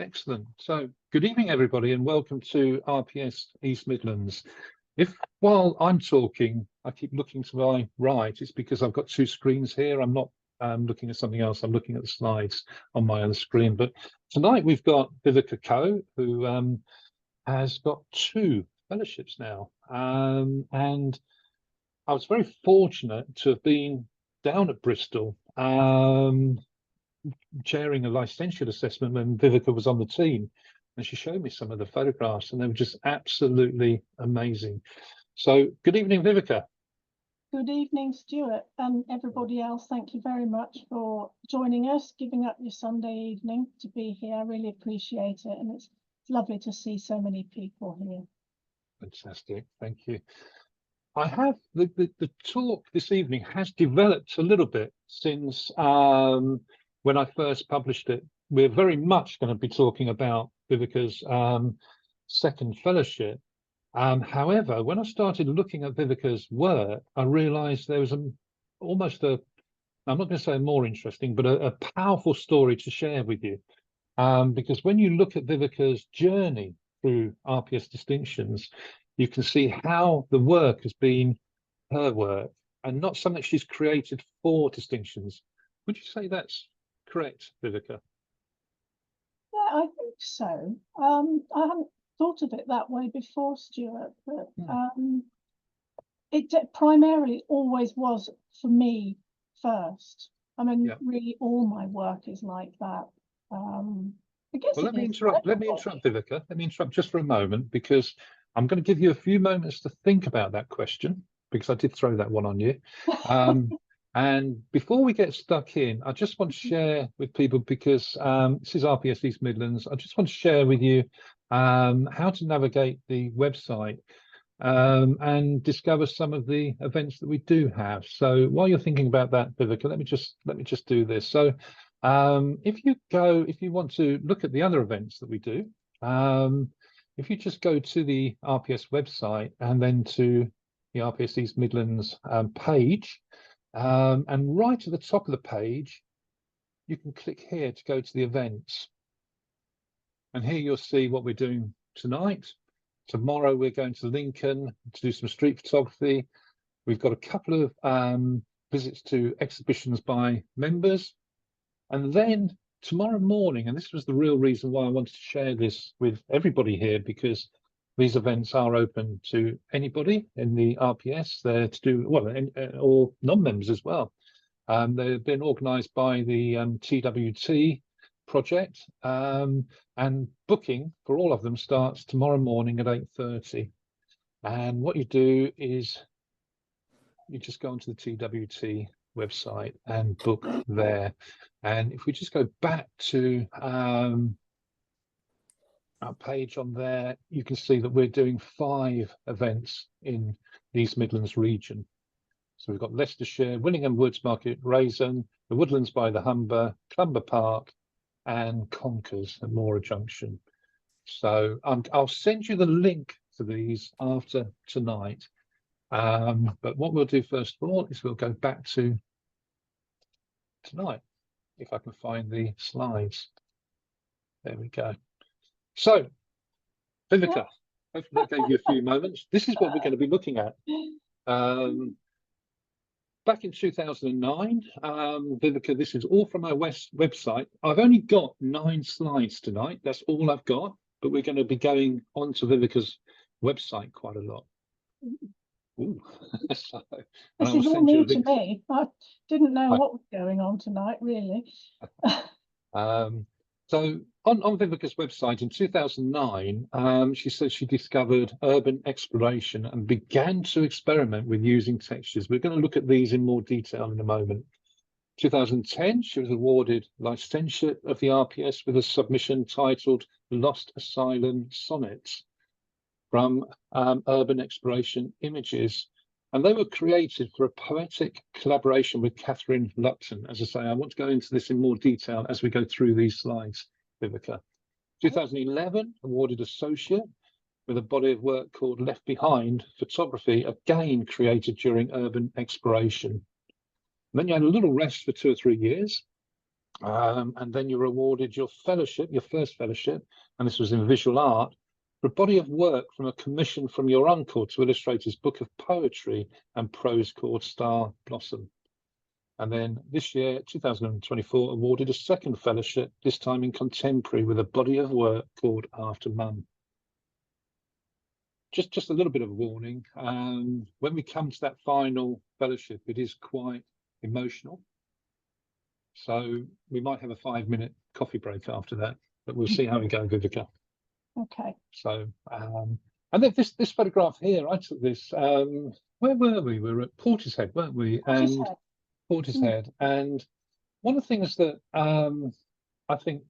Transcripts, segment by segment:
Excellent. So, good evening, everybody, and welcome to RPS East Midlands. If while I'm talking, I keep looking to my right, it's because I've got two screens here. I'm not looking at something else. I'm looking at the slides on my other screen. But tonight we've got Viveca Koh, who has got two fellowships now. And I was very fortunate to have been down at Bristol, chairing a licentiate assessment when Viveca was on the team, and she showed me some of the photographs and they were just absolutely amazing. So good evening, Viveca. Good evening, Stuart, and everybody else. Thank you very much for joining us, giving up your Sunday evening to be here. I really appreciate it, and it's lovely to see so many people here. Fantastic, thank you. I have the talk this evening has developed a little bit since when I first published it. We're very much going to be talking about Viveca's second fellowship. However, when I started looking at Viveca's work, I realized there was almost a, I'm not going to say more interesting, but a powerful story to share with you. Because when you look at Viveca's journey through RPS distinctions, you can see how the work has been her work and not something she's created for distinctions. Would you say that's correct, Viveca? Yeah, I think so. I hadn't thought of it that way before, Stuart, but it primarily always was for me first. I mean, really, all my work is like that. I guess. Well, let me interrupt, Viveca. Let me interrupt just for a moment, because I'm going to give you a few moments to think about that question, because I did throw that one on you. And before we get stuck in, I just want to share with people, because this is RPS East Midlands, I just want to share with you how to navigate the website and discover some of the events that we do have. So while you're thinking about that, Viveca, let me just do this. So if you want to look at the other events that we do, if you just go to the RPS website and then to the RPS East Midlands page, and right at the top of the page, you can click here to go to the events. And here you'll see what we're doing tonight. Tomorrow we're going to Lincoln to do some street photography. We've got a couple of visits to exhibitions by members. And then tomorrow morning, and this was the real reason why I wanted to share this with everybody here, because these events are open to anybody in the RPS. They're to do, well, or non-members as well. They've been organised by the TWT project, and booking for all of them starts tomorrow morning at 8:30. And what you do is you just go onto the TWT website and book there. And if we just go back to our page on there, you can see that we're doing 5 events in the East Midlands region. So we've got Leicestershire, Willingham Woods Market, Raisin, the Woodlands by the Humber, Clumber Park, and Conkers at Mora Junction. So I'll send you the link to these after tonight. But what we'll do first of all is we'll go back to tonight, if I can find the slides. There we go. So, Viveca, hopefully that gave you a few moments. This is what we're going to be looking at. Back in 2009, Viveca, this is all from our website. I've only got 9 slides tonight. That's all I've got, but we're going to be going onto Viveca's website quite a lot. Ooh. So, this is all new to me. I didn't know what was going on tonight, really. So on Viveca's website in 2009, she said she discovered urban exploration and began to experiment with using textures. We're going to look at these in more detail in a moment. 2010, she was awarded Licentiate of the RPS with a submission titled Lost Asylum Sonnets from Urban Exploration Images. And they were created for a poetic collaboration with Catherine Lupton. As I say, I want to go into this in more detail as we go through these slides, Viveca. 2011, awarded Associate with a body of work called Left Behind Photography, again created during urban exploration. And then you had a little rest for 2 or 3 years. And then you were awarded your fellowship, your first fellowship, and this was in visual art, for a body of work from a commission from your uncle to illustrate his book of poetry and prose called Star Blossom. And then this year, 2024, awarded a second fellowship, this time in contemporary, with a body of work called After Mum. Just a little bit of a warning. When we come to that final fellowship, it is quite emotional. So we might have a 5-minute coffee break after that, but we'll see how we go, Viveca. Okay. So, and then this photograph here, I took this. Where were we? We were at Portishead, weren't we? Portishead. And one of the things that I think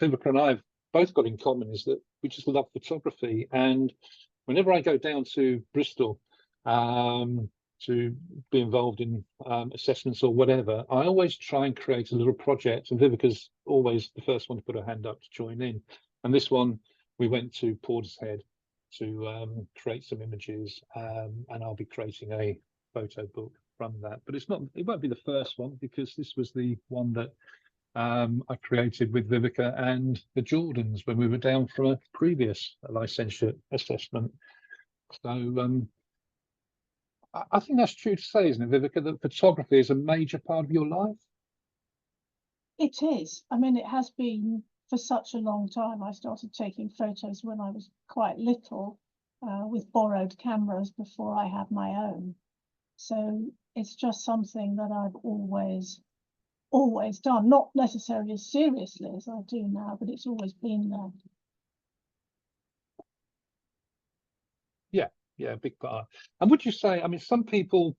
Viveca and I have both got in common is that we just love photography. And whenever I go down to Bristol to be involved in assessments or whatever, I always try and create a little project, and Viveca's always the first one to put her hand up to join in. And this one, we went to Portishead to create some images, and I'll be creating a photo book from that. But it won't be the first one, because this was the one that I created with Viveca and the Jordans when we were down from a previous licentiate assessment. So I think that's true to say, isn't it, Viveca, that photography is a major part of your life? It is. I mean, it has been for such a long time. I started taking photos when I was quite little, with borrowed cameras before I had my own. So it's just something that I've always done, not necessarily as seriously as I do now, but it's always been there. Yeah, a big part. And would you say, I mean, some people,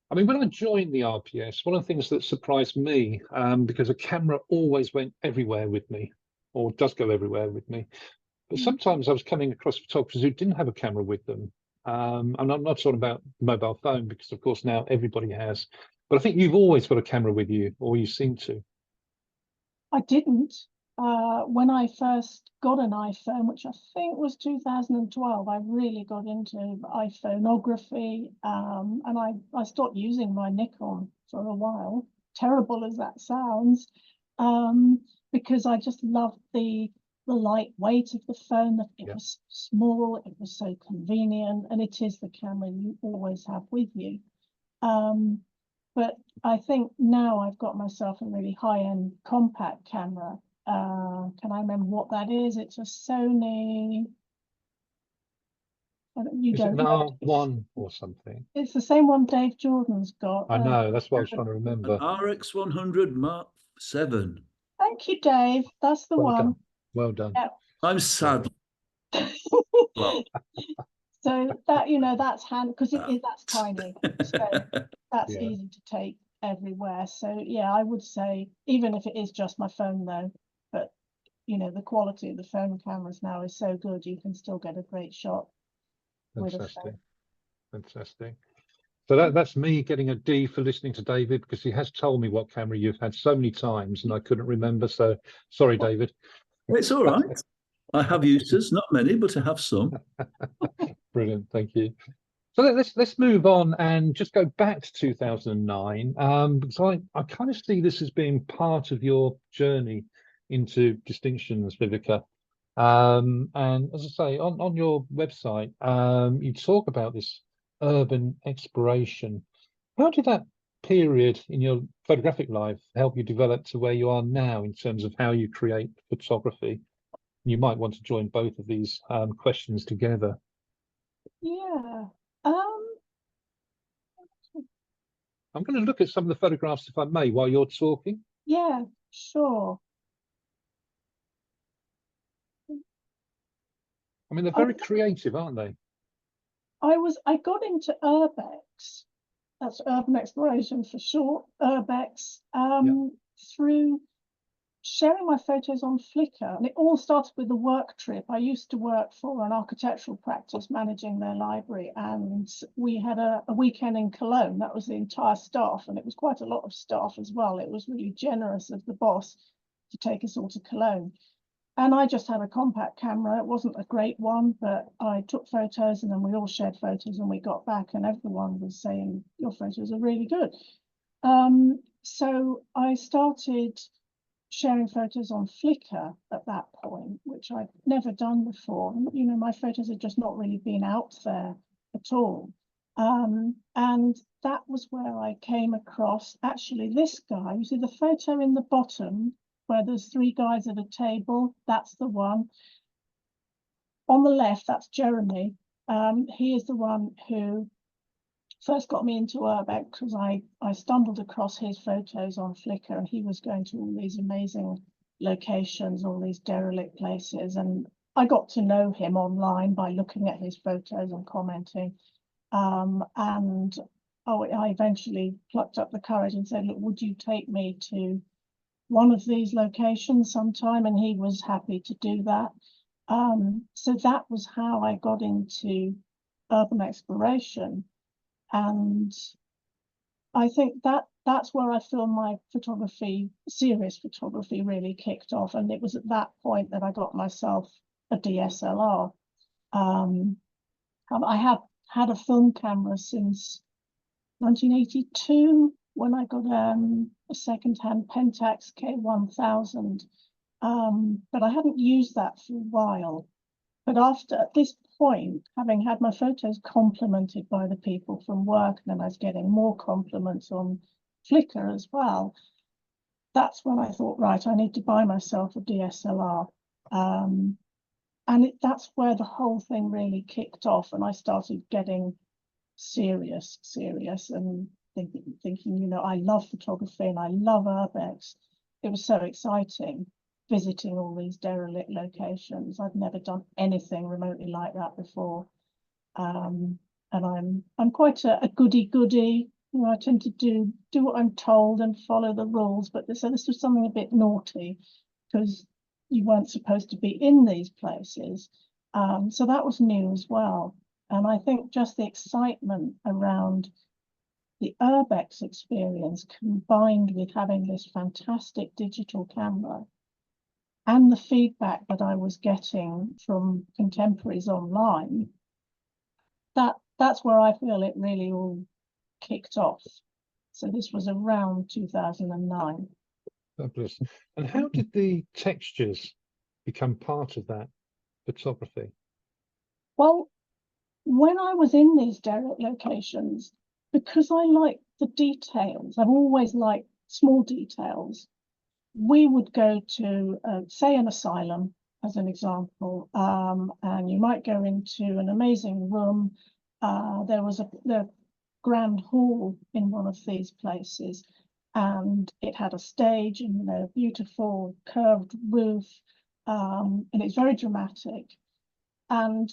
I mean, when I joined the RPS, one of the things that surprised me, because a camera always went everywhere with me, or does go everywhere with me, but sometimes I was coming across photographers who didn't have a camera with them. And I'm not talking about mobile phone, because of course now everybody has, but I think you've always got a camera with you, or you seem to. I didn't. When I first got an iPhone, which I think was 2012, I really got into iPhoneography, and I stopped using my Nikon for a while, terrible as that sounds, because I just loved the lightweight of the phone, that it was small, it was so convenient, and it is the camera you always have with you. But I think now I've got myself a really high-end compact camera. Can I remember what that is? It's a Sony. You don't know. R1 or something? It's the same one Dave Jordan's got. I know, that's what I was trying to remember. RX100 Mark 7. Thank you, Dave. That's the one. Done. Well done. Yeah. I'm sad. Well, so that, that's hand, because that's tiny. So that's easy to take everywhere. So yeah, I would say, even if it is just my phone though, but the quality of the phone cameras now is so good, you can still get a great shot with a phone. Fantastic. So that's me getting a D for listening to David, because he has told me what camera you've had so many times and I couldn't remember. So sorry, David. It's all right. I have uses, not many, but I have some. Brilliant, thank you. So let's move on and just go back to 2009, because I kind of see this as being part of your journey into distinctions, Viveca. And as I say, on your website, you talk about this urban exploration. How did that period in your photographic life help you develop to where you are now in terms of how you create photography? You might want to join both of these questions together. Yeah. I'm going to look at some of the photographs, if I may, while you're talking. Yeah, sure. I mean, they're very creative, aren't they? I got into urbex, that's urban exploration for short, urbex, through sharing my photos on Flickr. And it all started with a work trip. I used to work for an architectural practice managing their library, and we had a weekend in Cologne. That was the entire staff, and it was quite a lot of staff as well. It was really generous of the boss to take us all to Cologne. And I just had a compact camera. It wasn't a great one, but I took photos, and then we all shared photos, and we got back and everyone was saying, your photos are really good. So I started sharing photos on Flickr at that point, which I'd never done before. You know, my photos had just not really been out there at all. And that was where I came across actually this guy. You see the photo in the bottom where there's 3 guys at a table, that's the one. On the left, that's Jeremy. He is the one who first got me into urbex because I stumbled across his photos on Flickr, and he was going to all these amazing locations, all these derelict places, and I got to know him online by looking at his photos and commenting. And I eventually plucked up the courage and said, look, would you take me to one of these locations sometime? And he was happy to do that. So that was how I got into urban exploration. And I think that's where I feel my photography, serious photography, really kicked off. And it was at that point that I got myself a DSLR. I have had a film camera since 1982 when I got a second-hand Pentax K1000. But I hadn't used that for a while. But at this point, having had my photos complimented by the people from work, and then I was getting more compliments on Flickr as well, that's when I thought, right, I need to buy myself a DSLR. And that's where the whole thing really kicked off, and I started getting serious, and thinking, you know, I love photography and I love urbex. It was so exciting visiting all these derelict locations. I'd never done anything remotely like that before. And I'm quite a goody-goody. You know, I tend to do what I'm told and follow the rules. But this was something a bit naughty because you weren't supposed to be in these places. So that was new as well. And I think just the excitement around the urbex experience combined with having this fantastic digital camera and the feedback that I was getting from contemporaries online, that's where I feel it really all kicked off. So this was around 2009. Fabulous. And how did the textures become part of that photography? Well, when I was in these derelict locations, because I like the details, I've always liked small details. We would go to, say, an asylum, as an example, and you might go into an amazing room. There was the grand hall in one of these places, and it had a stage and, you know, a beautiful curved roof, and it's very dramatic. And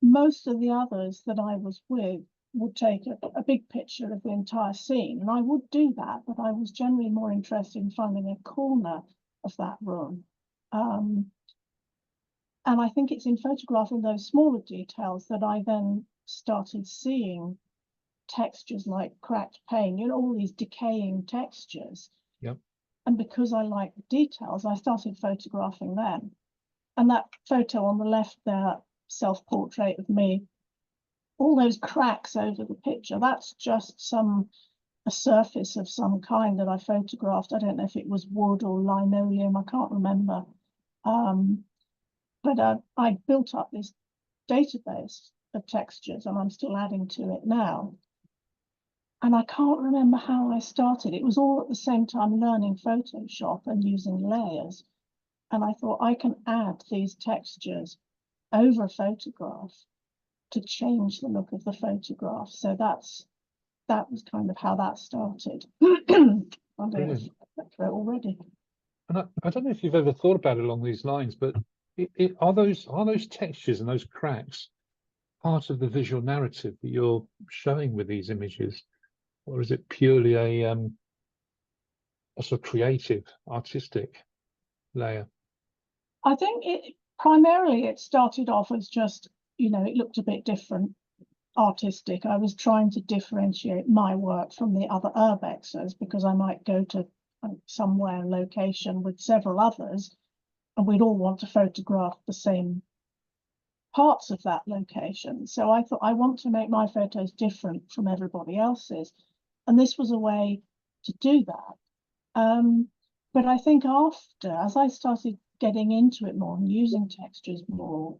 most of the others that I was with would take a big picture of the entire scene, and I would do that, but I was generally more interested in finding a corner of that room. And I think it's in photographing those smaller details that I then started seeing textures like cracked paint, you know, all these decaying textures. Yep. And because I like the details, I started photographing them. And that photo on the left there, self-portrait of me, all those cracks over the picture, that's just a surface of some kind that I photographed. I don't know if it was wood or linoleum, I can't remember. But I built up this database of textures, and I'm still adding to it now. And I can't remember how I started. It was all at the same time learning Photoshop and using layers. And I thought I can add these textures over a photograph to change the look of the photograph. So that was kind of how that started. I'm doing it already. And I don't know if you've ever thought about it along these lines, but are those textures and those cracks part of the visual narrative that you're showing with these images, or is it purely a sort of creative, artistic layer? I think primarily it started off as just, you know, it looked a bit different, artistic. I was trying to differentiate my work from the other urbexers, because I might go to somewhere location with several others and we'd all want to photograph the same parts of that location. So I thought, I want to make my photos different from everybody else's, and this was a way to do that. But I think after, as I started getting into it more and using textures more,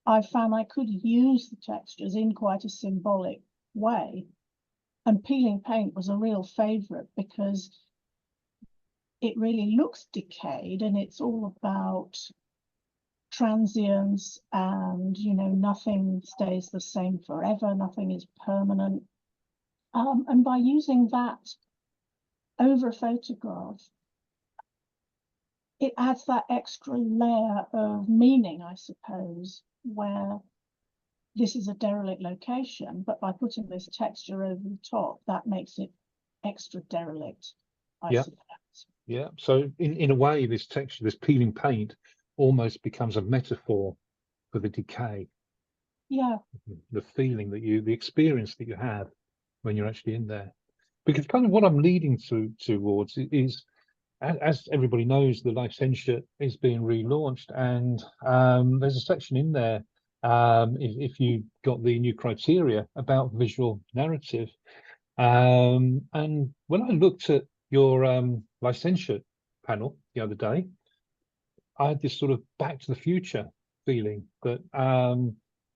I found I could use the textures in quite a symbolic way. And peeling paint was a real favourite because it really looks decayed, and it's all about transience, and nothing stays the same forever, nothing is permanent. And by using that over a photograph, it adds that extra layer of meaning, I suppose, where this is a derelict location, but by putting this texture over the top, that makes it extra derelict, I suppose. Yeah. So in a way, this texture, this peeling paint, almost becomes a metaphor for the decay. Yeah. The feeling that the experience that you have when you're actually in there. Because kind of what I'm leading towards is, as everybody knows, the Licentiate is being relaunched, and there's a section in there, if you got the new criteria about visual narrative. And when I looked at your Licentiate panel the other day, I had this sort of Back to the Future feeling that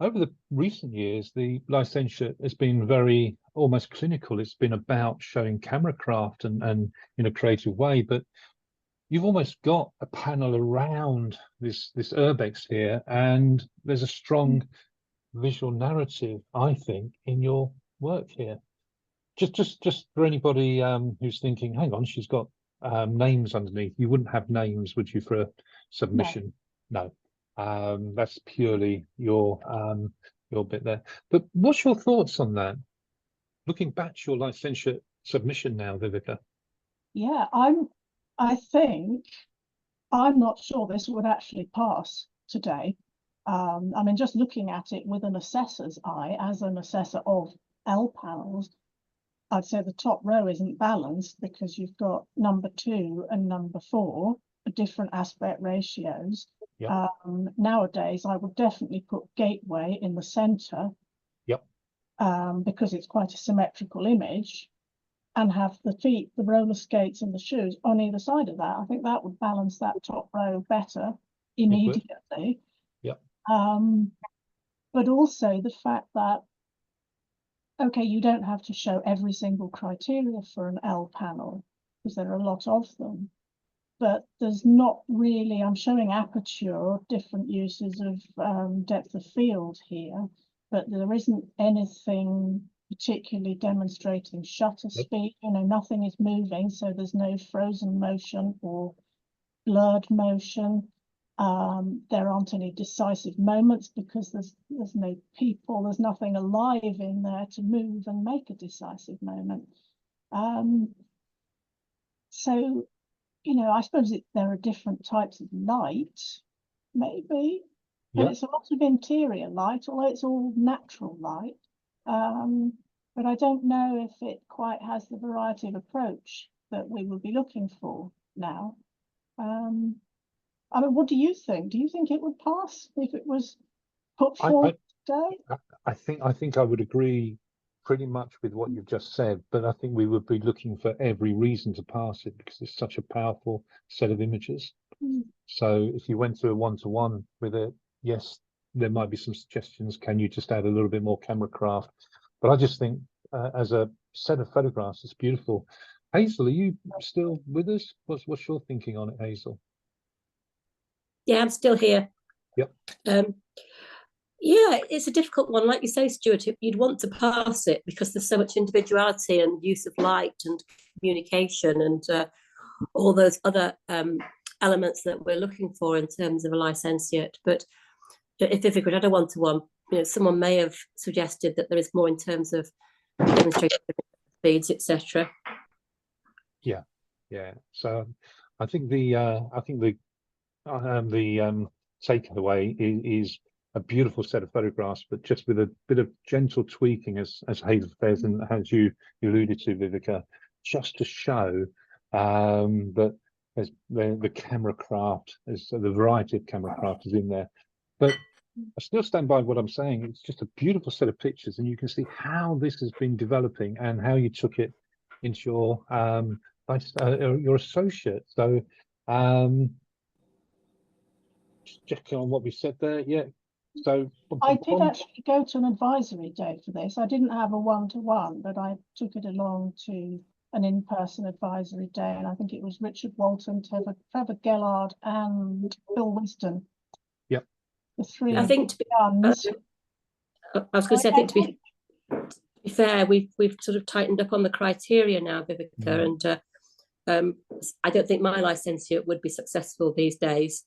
over the recent years, the Licentiate has been very almost clinical. It's been about showing camera craft and in a creative way, but you've almost got a panel around this urbex here, and there's a strong visual narrative, I think, in your work here. Just for anybody who's thinking, hang on, she's got names underneath. You wouldn't have names, would you, for a submission? No. That's purely your bit there. But what's your thoughts on that? Looking back to your Licentiate submission now, Viveca. Yeah, I think I'm not sure this would actually pass today. I mean, just looking at it with an assessor's eye, as an assessor of L panels, I'd say the top row isn't balanced because you've got number 2 and number 4, different aspect ratios. Yep. Nowadays, I would definitely put gateway in the center. Yep. Because it's quite a symmetrical image, and have the feet, the roller skates and the shoes on either side of that. I think that would balance that top row better immediately. Yep. But also the fact that, okay, you don't have to show every single criteria for an L panel because there are a lot of them, but there's not really, I'm showing aperture, different uses of depth of field here, but there isn't anything particularly demonstrating shutter speed. Nothing is moving, so there's no frozen motion or blurred motion. There aren't any decisive moments because there's no people, there's nothing alive in there to move and make a decisive moment. So, I suppose there are different types of light, maybe, but it's a lot of interior light, although it's all natural light. But I don't know if it quite has the variety of approach that we would be looking for now. I mean, what do you think? Do you think it would pass if it was put forward today? I think I would agree pretty much with what you've just said, but I think we would be looking for every reason to pass it because it's such a powerful set of images. So if you went to a one-to-one with it, yes, there might be some suggestions. Can you just add a little bit more camera craft? But I just think as a set of photographs, it's beautiful. Hazel, are you still with us? What's your thinking on it, Hazel? Yeah, I'm still here. Yep. Yeah, it's a difficult one. Like you say, Stuart, you'd want to pass it because there's so much individuality and use of light and communication and all those other elements that we're looking for in terms of a licentiate. But if we could add a one-to-one, someone may have suggested that there is more in terms of demonstration speeds, etc. Yeah. So I think the takeaway is a beautiful set of photographs, but just with a bit of gentle tweaking, as Hazel says, and as you alluded to, Viveca, just to show that there's the camera craft, the variety of camera craft is in there. But I still stand by what I'm saying. It's just a beautiful set of pictures, and you can see how this has been developing and how you took it into your your associate. So just checking on what we said there. Yeah. So I did actually go to an advisory day for this. I didn't have a one-to-one, but I took it along to an in-person advisory day, and I think it was Richard Walton, Trevor Gellard, and Bill Wiston. Yep. The three. I think I was going to say, I think to be fair, we've sort of tightened up on the criteria now, Viveca, and I don't think my licentiate would be successful these days.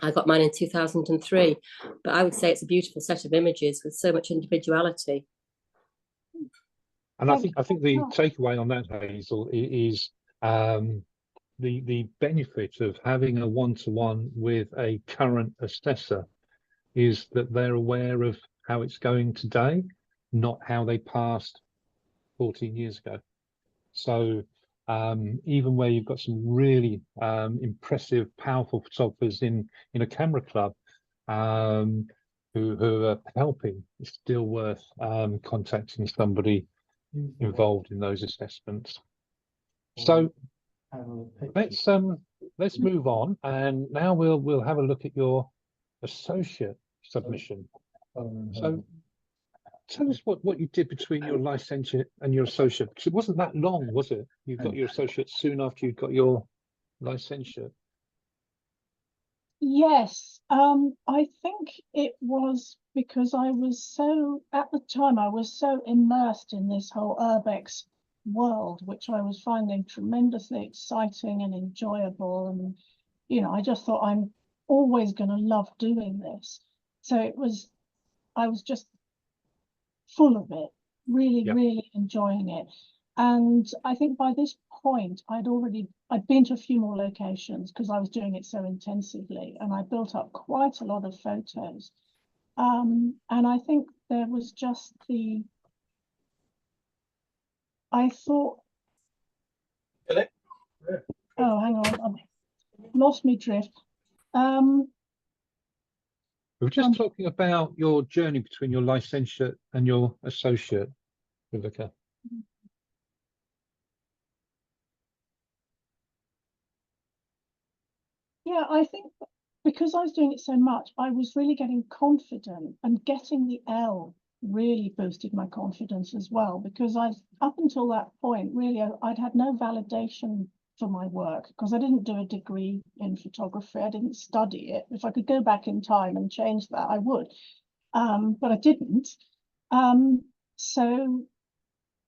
I got mine in 2003, but I would say it's a beautiful set of images with so much individuality. And I think the takeaway on that, Hazel, is the benefit of having a one-to-one with a current assessor is that they're aware of how it's going today, not how they passed 14 years ago. So even where you've got some really impressive, powerful photographers in a camera club who are helping, it's still worth contacting somebody involved in those assessments. So let's move on, and now we'll have a look at your associate submission. So tell us what you did between your licentiate and your associate, because it wasn't that long, was it? You got your associate soon after you got your licentiate. Yes, I think it was because I was so, at the time, I was so immersed in this whole urbex world, which I was finding tremendously exciting and enjoyable. And, you know, I just thought I'm always going to love doing this. So I was just full of it, really enjoying it. And I think by this point, I'd been to a few more locations because I was doing it so intensively, and I built up quite a lot of photos. And I think there was just I thought, oh, hang on, I've lost me drift. We were just talking about your journey between your licentiate and your associate, Viveca. Yeah, I think because I was doing it so much, I was really getting confident, and getting the L really boosted my confidence as well, because up until that point, really, I'd had no validation for my work because I didn't do a degree in photography. I didn't study it. If I could go back in time and change that, I would, but I didn't. So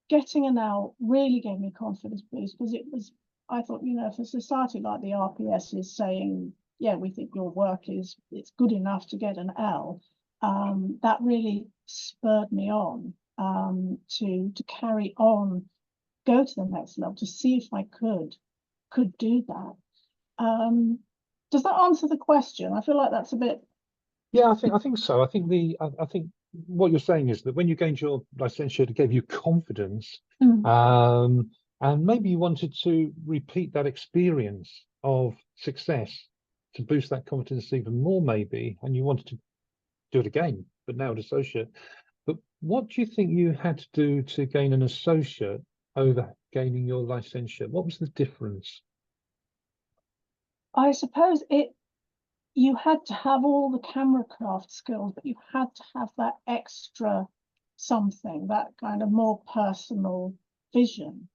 getting an L really gave me confidence boost, because I thought, you know, if a society like the RPS is saying, yeah, we think your work it's good enough to get an L, that really spurred me on to carry on, go to the next level, to see if I could do that. Does that answer the question? I feel like that's a bit. Yeah, I think so. I think what you're saying is that when you gained your licentiate, it gave you confidence, and maybe you wanted to repeat that experience of success to boost that confidence even more, maybe, and you wanted to do it again, but now an associate. But what do you think you had to do to gain an associate over gaining your licentiate? What was the difference? I suppose you had to have all the camera craft skills, but you had to have that extra something, that kind of more personal vision.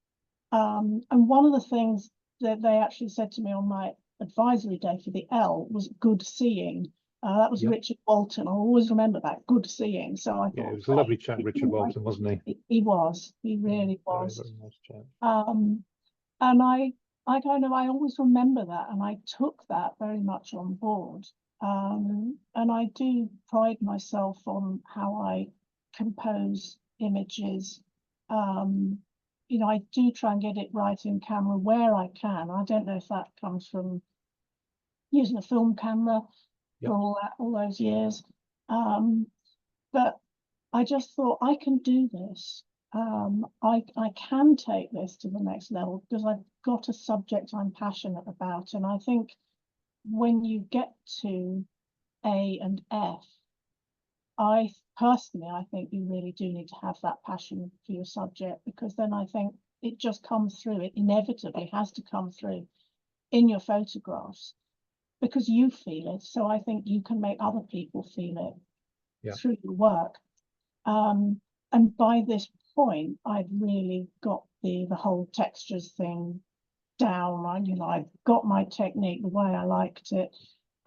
And one of the things that they actually said to me on my advisory day for the L was good seeing. That was Richard Walton. I always remember that, good seeing. So I thought, it was a lovely chat, Richard Walton, wasn't he? He was. He really was. Very nice chat. And I always remember that, and I took that very much on board. And I do pride myself on how I compose images. You know, I do try and get it right in camera where I can. I don't know if that comes from using a film camera for all those years. But I just thought, I can do this. I can take this to the next level because I've got a subject I'm passionate about. And I think when you get to A and F, I think you really do need to have that passion for your subject, because then I think It just comes through. It inevitably has to come through in your photographs because you feel it. So I think you can make other people feel it through your work. And by this point, I'd really got the whole textures thing down. I've got my technique the way I liked it.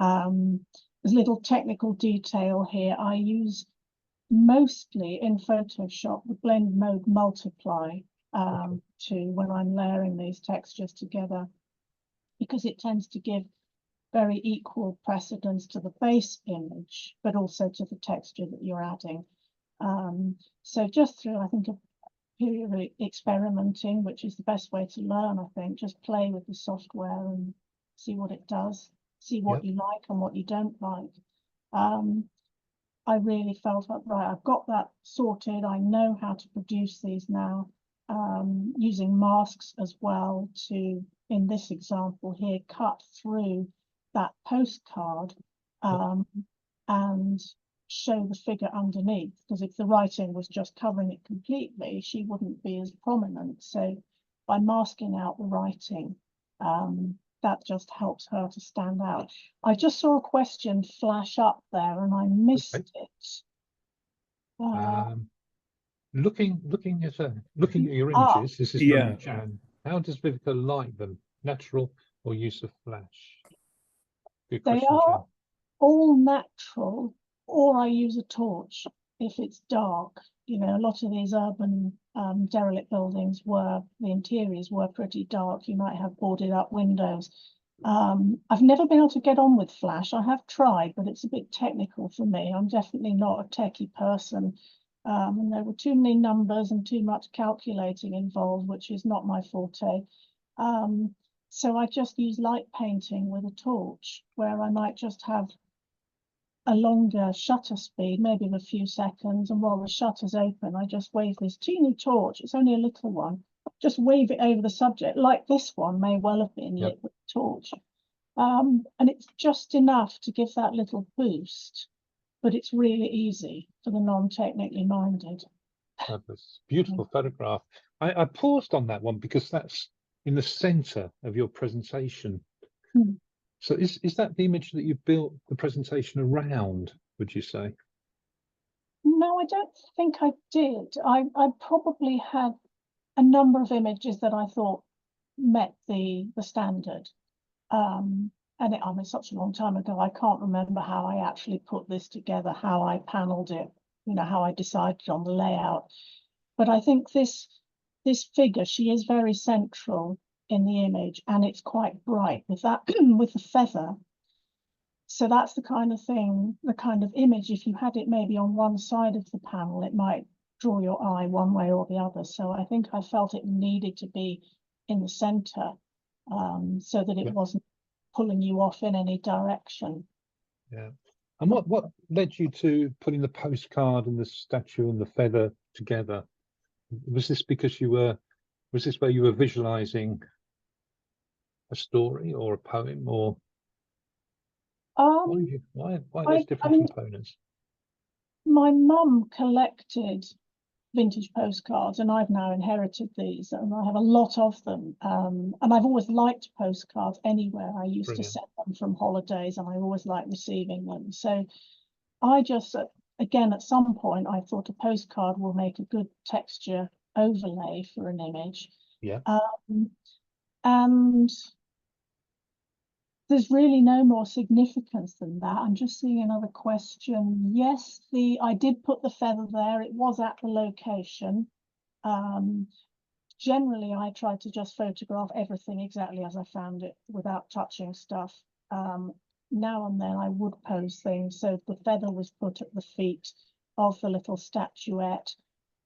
There's a little technical detail here. I use mostly in Photoshop the blend mode multiply to when I'm layering these textures together, because it tends to give very equal precedence to the base image, but also to the texture that you're adding. So just through, I think, a period of experimenting, which is the best way to learn, I think, just play with the software and see what it does, see what you like and what you don't like. I really felt like, right, I've got that sorted. I know how to produce these now, using masks as well to, in this example here, cut through that postcard and show the figure underneath, because if the writing was just covering it completely, she wouldn't be as prominent. So by masking out the writing, that just helps her to stand out. I just saw a question flash up there and I missed it. Looking at your images, this is from Jan. How does Viveca like them? Natural or use of flash? Good question, they are Jan. all natural, or I use a torch if it's dark. You know, a lot of these urban derelict buildings the interiors were pretty dark. You might have boarded up windows. I've never been able to get on with flash. I have tried, but it's a bit technical for me. I'm definitely not a techie person. And there were too many numbers and too much calculating involved, which is not my forte. So I just use light painting with a torch, where I might just have a longer shutter speed, maybe of a few seconds, and while the shutter's open, I just wave this teeny torch. It's only a little one. Just wave it over the subject, like this one may well have been lit with a torch. And it's just enough to give that little boost, but it's really easy for the non-technically minded. Fabulous. Beautiful photograph. I paused on that one because that's in the center of your presentation. So is that the image that you built the presentation around, would you say? No, I don't think I did. I probably had a number of images that I thought met the standard. And I mean, such a long time ago, I can't remember how I actually put this together, how I panelled it, you know, how I decided on the layout. But I think this figure, she is very central in the image, and it's quite bright with that with the feather. So that's the kind of thing, the kind of image, if you had it maybe on one side of the panel, it might draw your eye one way or the other. So I think I felt it needed to be in the center, so that it wasn't pulling you off in any direction. Yeah. And what led you to putting the postcard and the statue and the feather together? Was this because was this where you were visualizing a story or a poem, or why those different components? My mum collected vintage postcards, and I've now inherited these, and I have a lot of them. And I've always liked postcards anywhere. I used to send them from holidays, and I always liked receiving them. So I just, again, at some point, I thought a postcard will make a good texture overlay for an image. Yeah. And there's really no more significance than that. I'm just seeing another question. Yes, I did put the feather there. It was at the location. Generally, I try to just photograph everything exactly as I found it without touching stuff. Now and then I would pose things. So the feather was put at the feet of the little statuette.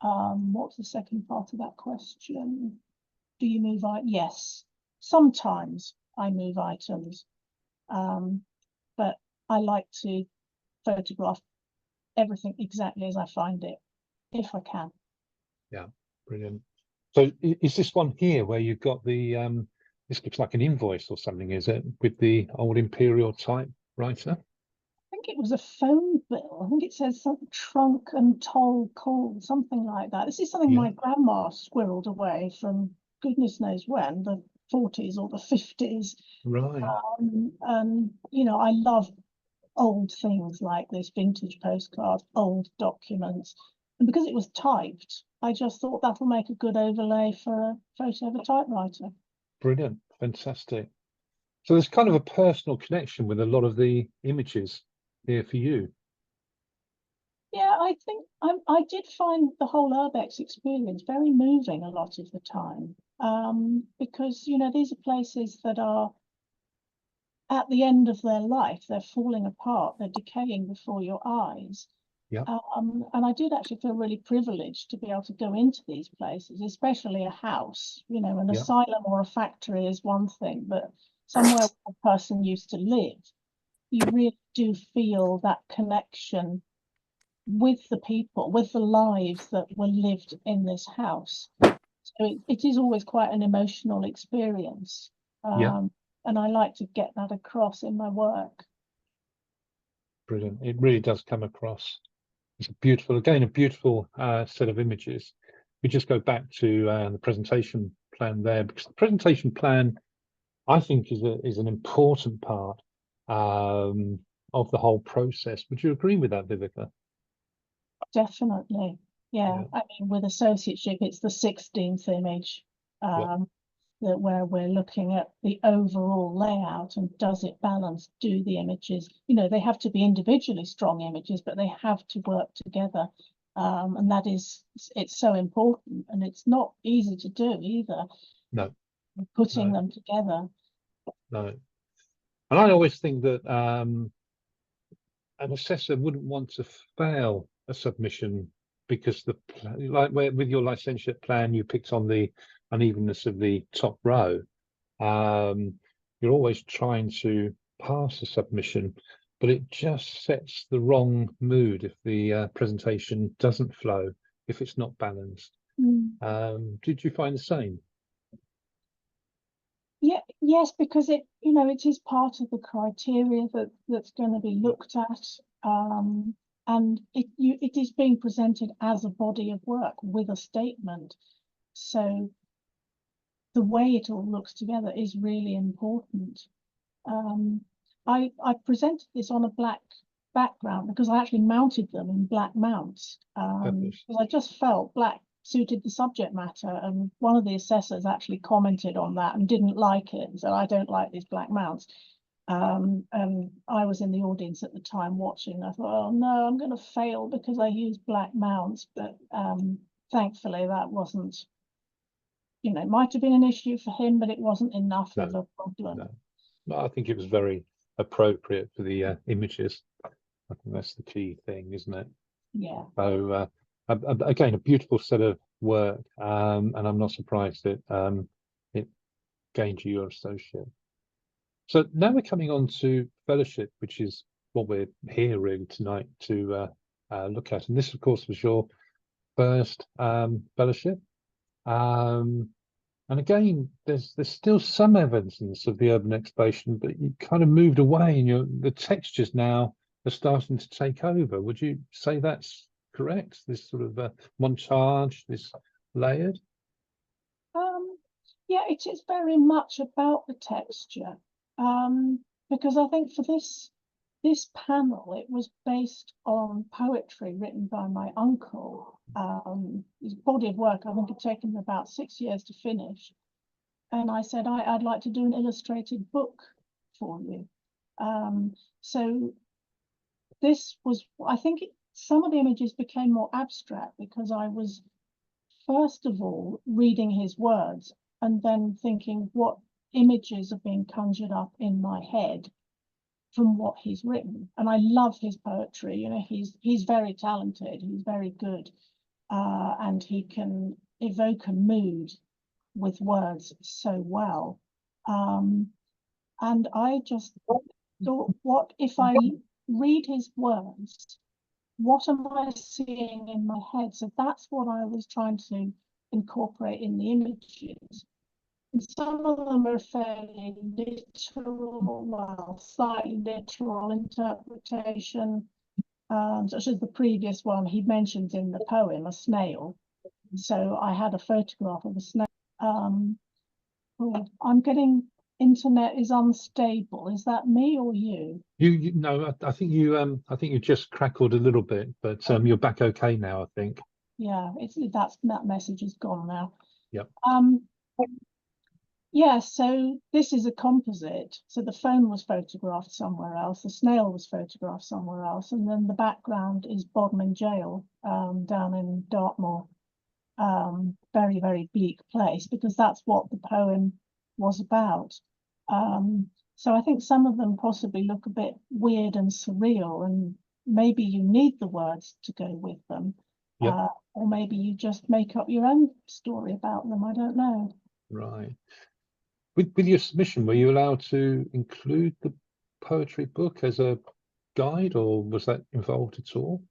What's the second part of that question? Do you move Yes, sometimes I move items. But I like to photograph everything exactly as I find it, if I can. Yeah, brilliant. So is this one here where you've got the this looks like an invoice or something, is it, with the old imperial typewriter? I think it was a phone bill. I think it says something, trunk and toll call, something like that. This is something my grandma squirreled away from goodness knows when, the 40s or the 50s. Right. And, you know, I love old things like this, vintage postcards, old documents. And because it was typed, I just thought that'll make a good overlay for a photo of a typewriter. Brilliant. Fantastic. So there's kind of a personal connection with a lot of the images here for you. Yeah, I think I did find the whole urbex experience very moving a lot of the time, because, you know, these are places that are at the end of their life. They're falling apart, they're decaying before your eyes. Yeah. And I did actually feel really privileged to be able to go into these places, especially a house. You know, an Yeah. asylum or a factory is one thing, but somewhere where a person used to live, you really do feel that connection with the people, with the lives that were lived in this house. So it is always quite an emotional experience. Yeah. And I like to get that across in my work. Brilliant. It really does come across. It's a beautiful, again, a beautiful set of images. We just go back to the presentation plan there, because the presentation plan, I think, is an important part of the whole process. Would you agree with that, Viveca? Definitely. Yeah. Yeah. I mean, with associateship, it's the 16th image, Yeah. that where we're looking at the overall layout and does it balance, do the images, you know, they have to be individually strong images, but they have to work together. And that is, it's so important, and it's not easy to do either. No. Putting No. them together. No. And I always think that an assessor wouldn't want to fail a submission, because like with your licentiate plan, you picked on the unevenness of the top row. You're always trying to pass a submission, but it just sets the wrong mood if the presentation doesn't flow, if it's not balanced. Did you find the same? Yeah, yes, because it, you know, it is part of the criteria that's going to be looked at, and it is being presented as a body of work with a statement. So the way it all looks together is really important. I presented this on a black background because I actually mounted them in black mounts, because I just felt black suited the subject matter, and one of the assessors actually commented on that and didn't like it and said, I don't like these black mounts. And I was in the audience at the time watching. I thought, oh no, I'm going to fail because I use black mounts. But thankfully that wasn't, you know, it might have been an issue for him, but it wasn't enough of a problem. No, I think it was very appropriate for the images. I think that's the key thing, isn't it? Yeah. So again, a beautiful set of work, and I'm not surprised that it gained you your associate. So now we're coming on to fellowship, which is what we're here really tonight to look at. And this, of course, was your first fellowship. And again, there's still some evidence of the urban exploration, but you kind of moved away, and the textures now are starting to take over. Would you say that's correct? This sort of montage, this layered? Yeah, it is very much about the texture, because I think for this panel, it was based on poetry written by my uncle. His body of work, I think, had taken about 6 years to finish. And I said, I'd like to do an illustrated book for you. So this was, I think some of the images became more abstract because I was, first of all, reading his words and then thinking what images are being conjured up in my head from what he's written. And I love his poetry. You know, he's very talented, he's very good, and he can evoke a mood with words so well. And I just thought, what if I read his words, what am I seeing in my head? So that's what I was trying to incorporate in the images. And some of them are fairly literal, well, slightly literal interpretation, such as the previous one he mentions in the poem, a snail. So I had a photograph of a snail, Oh, I'm getting internet is unstable. Is that me or you? You no, I think you just crackled a little bit, but you're back okay now, I think. Yeah, that message is gone now. Yep. Yeah, so this is a composite. So the phone was photographed somewhere else, the snail was photographed somewhere else, and then the background is Bodmin Jail down in Dartmoor. Very, very bleak place, because that's what the poem was about. So I think some of them possibly look a bit weird and surreal, and maybe you need the words to go with them. Yep. Or maybe you just make up your own story about them. I don't know. Right. With your submission, were you allowed to include the poetry book as a guide, or was that involved at all?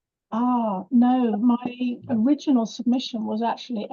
No, my original submission was actually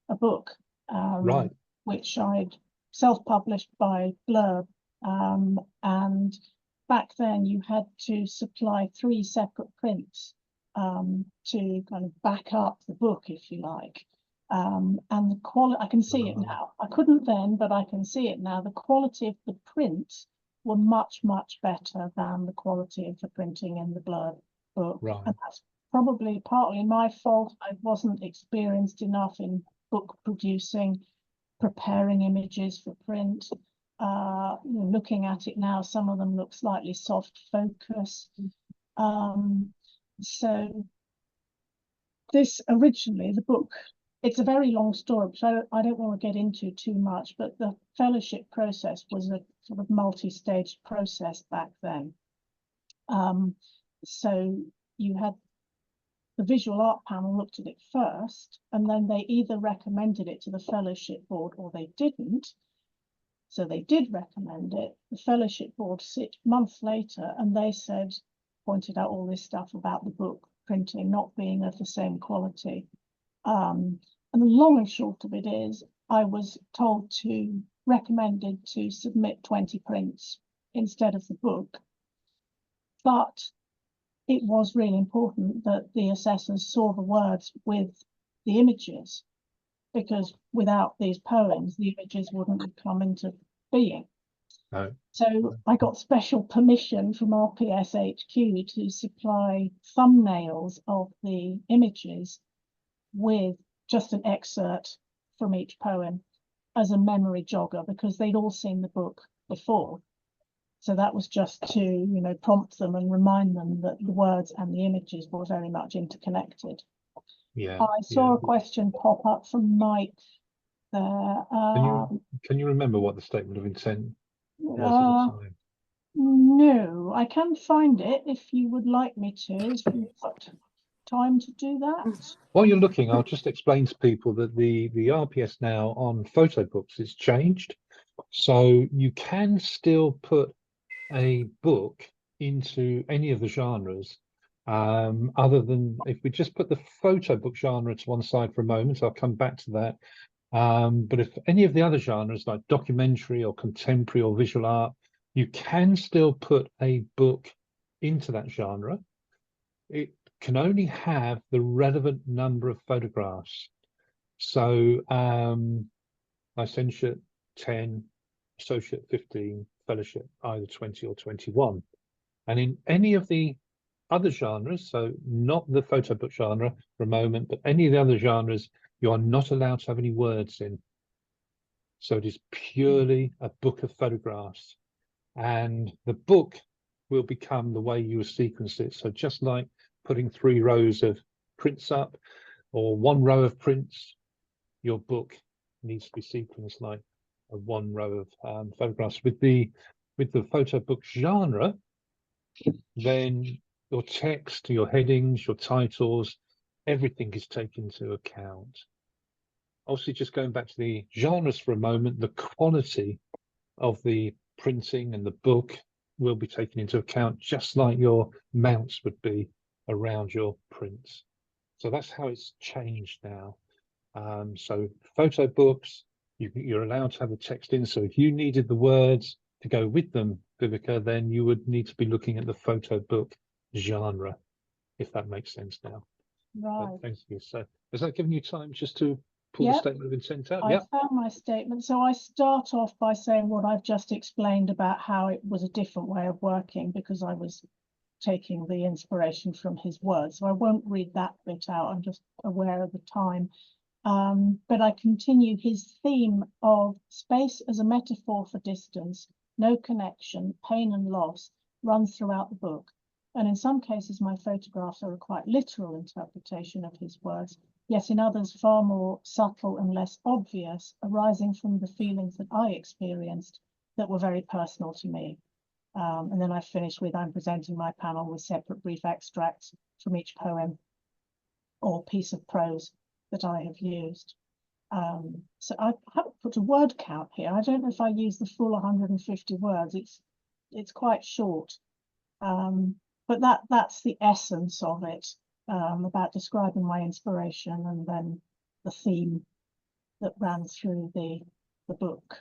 a book, Right. which I'd self-published by Blurb. And back then you had to supply 3 separate prints to kind of back up the book, if you like. And the quality, I can see it now. I couldn't then, but I can see it now. The quality of the prints were much, much better than the quality of the printing in the Blurb book. Right. And that's probably partly my fault. I wasn't experienced enough in book producing, preparing images for print. Looking at it now, some of them look slightly soft focus. So this originally, the book, it's a very long story, which I don't want to get into too much, but the fellowship process was a sort of multi-stage process back then. So you had the visual art panel looked at it first, and then they either recommended it to the fellowship board or they didn't. So they did recommend it. The fellowship board sit months later, and they said, pointed out all this stuff about the book printing not being of the same quality. And the long and short of it is, I was recommended to submit 20 prints instead of the book. But it was really important that the assessors saw the words with the images, because without these poems, the images wouldn't have come into being. No. So I got special permission from RPS HQ to supply thumbnails of the images with just an excerpt from each poem as a memory jogger, because they'd all seen the book before. So that was just to, prompt them and remind them that the words and the images were very much interconnected. Yeah. I saw a question pop up from Mike there. Can you remember what the statement of intent was at the time? No, I can find it if you would like me to. If you've got time to do that. While you're looking, I'll just explain to people that the RPS now on photo books is changed. So you can still put a book into any of the genres, other than, if we just put the photo book genre to one side for a moment, I'll come back to that. But if any of the other genres like documentary or contemporary or visual art, you can still put a book into that genre. It can only have the relevant number of photographs. So licentiate 10, associate 15, fellowship either 20 or 21. And in any of the other genres, so not the photo book genre for a moment, but any of the other genres, you are not allowed to have any words in. So it is purely a book of photographs, and the book will become the way you sequence it. So just like putting 3 rows of prints up or 1 row of prints, your book needs to be sequenced like a 1 row of photographs. With the photo book genre, then your text, your headings, your titles, everything is taken into account. Obviously, just going back to the genres for a moment, the quality of the printing and the book will be taken into account, just like your mounts would be around your prints. So that's how it's changed now. So photo books, you're allowed to have the text in. So if you needed the words to go with them, Viveca, then you would need to be looking at the photo book genre, if that makes sense now. Right. But thank you. So has that given you time just to pull the Yep. statement of intent out? I Yep. found my statement. So I start off by saying what I've just explained about how it was a different way of working because I was taking the inspiration from his words. So I won't read that bit out. I'm just aware of the time. But I continue his theme of space as a metaphor for distance, no connection, pain and loss runs throughout the book. And in some cases, my photographs are a quite literal interpretation of his words, yet in others far more subtle and less obvious, arising from the feelings that I experienced that were very personal to me. And then I finish with, I'm presenting my panel with separate brief extracts from each poem or piece of prose that I have used. So I haven't put a word count here. I don't know if I use the full 150 words. It's quite short. But that's the essence of it, about describing my inspiration and then the theme that ran through the book.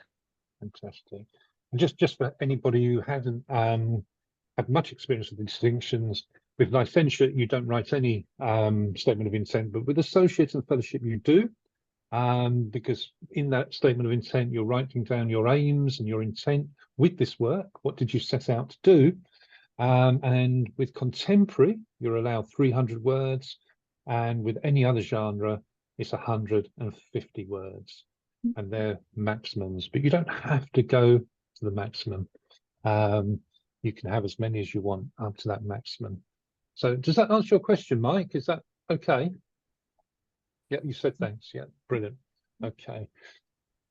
Fantastic. And just for anybody who hasn't had much experience with distinctions, with licentiate, you don't write any statement of intent, but with associate and fellowship, you do. Because in that statement of intent, you're writing down your aims and your intent with this work. What did you set out to do? And with contemporary, you're allowed 300 words, and with any other genre, it's 150 words, and they're maximums. But you don't have to go to the maximum. You can have as many as you want up to that maximum. So does that answer your question, Mike? Is that okay? Yeah, you said thanks. Yeah, brilliant. Okay.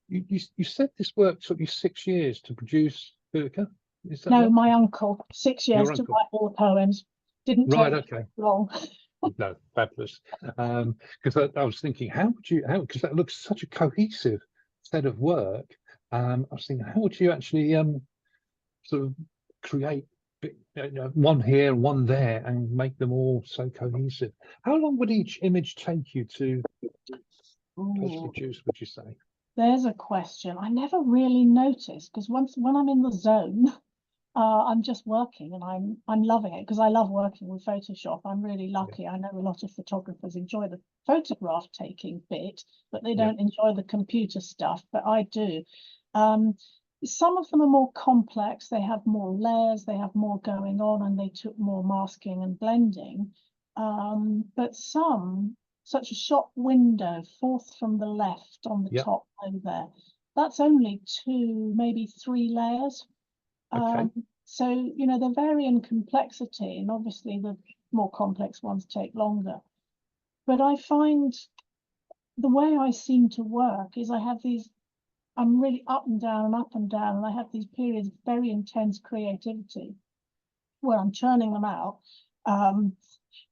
You said this work took you 6 years to produce, Viveca? Is that No, right? my uncle, 6 years Your to uncle. write all the poems. Didn't Right, take okay. long. No, fabulous. Because I was thinking, because that looks such a cohesive set of work. I was thinking, how would you actually sort of create one here, one there, and make them all so cohesive? How long would each image take you to post-produce, would you say? There's a question. I never really noticed because when I'm in the zone, I'm just working and I'm loving it because I love working with Photoshop. I'm really lucky. Yeah. I know a lot of photographers enjoy the photograph taking bit, but they Yeah. don't enjoy the computer stuff, but I do. Some of them are more complex. They have more layers, they have more going on, and they took more masking and blending. But some, such a shop window, fourth from the left on the Yeah. top over there, that's only 2, maybe 3 layers. Okay. So, you know, they vary in complexity, and obviously the more complex ones take longer. But I find the way I seem to work is I have these, I'm really up and down and up and down, and I have these periods of very intense creativity where I'm churning them out.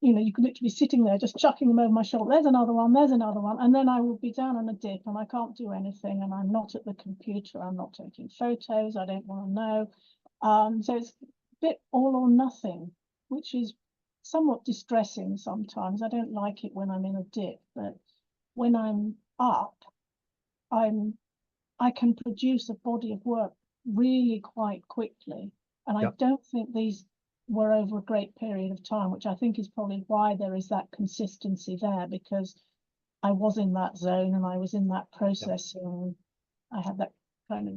You know, you could literally be sitting there just chucking them over my shoulder. There's another one, and then I will be down on a dip and I can't do anything, and I'm not at the computer, I'm not taking photos, I don't want to know. So it's a bit all or nothing, which is somewhat distressing sometimes. I don't like it when I'm in a dip, but when I'm up, I can produce a body of work really quite quickly. And I don't think these were over a great period of time, which I think is probably why there is that consistency there, because I was in that zone and I was in that processing. I had that kind of,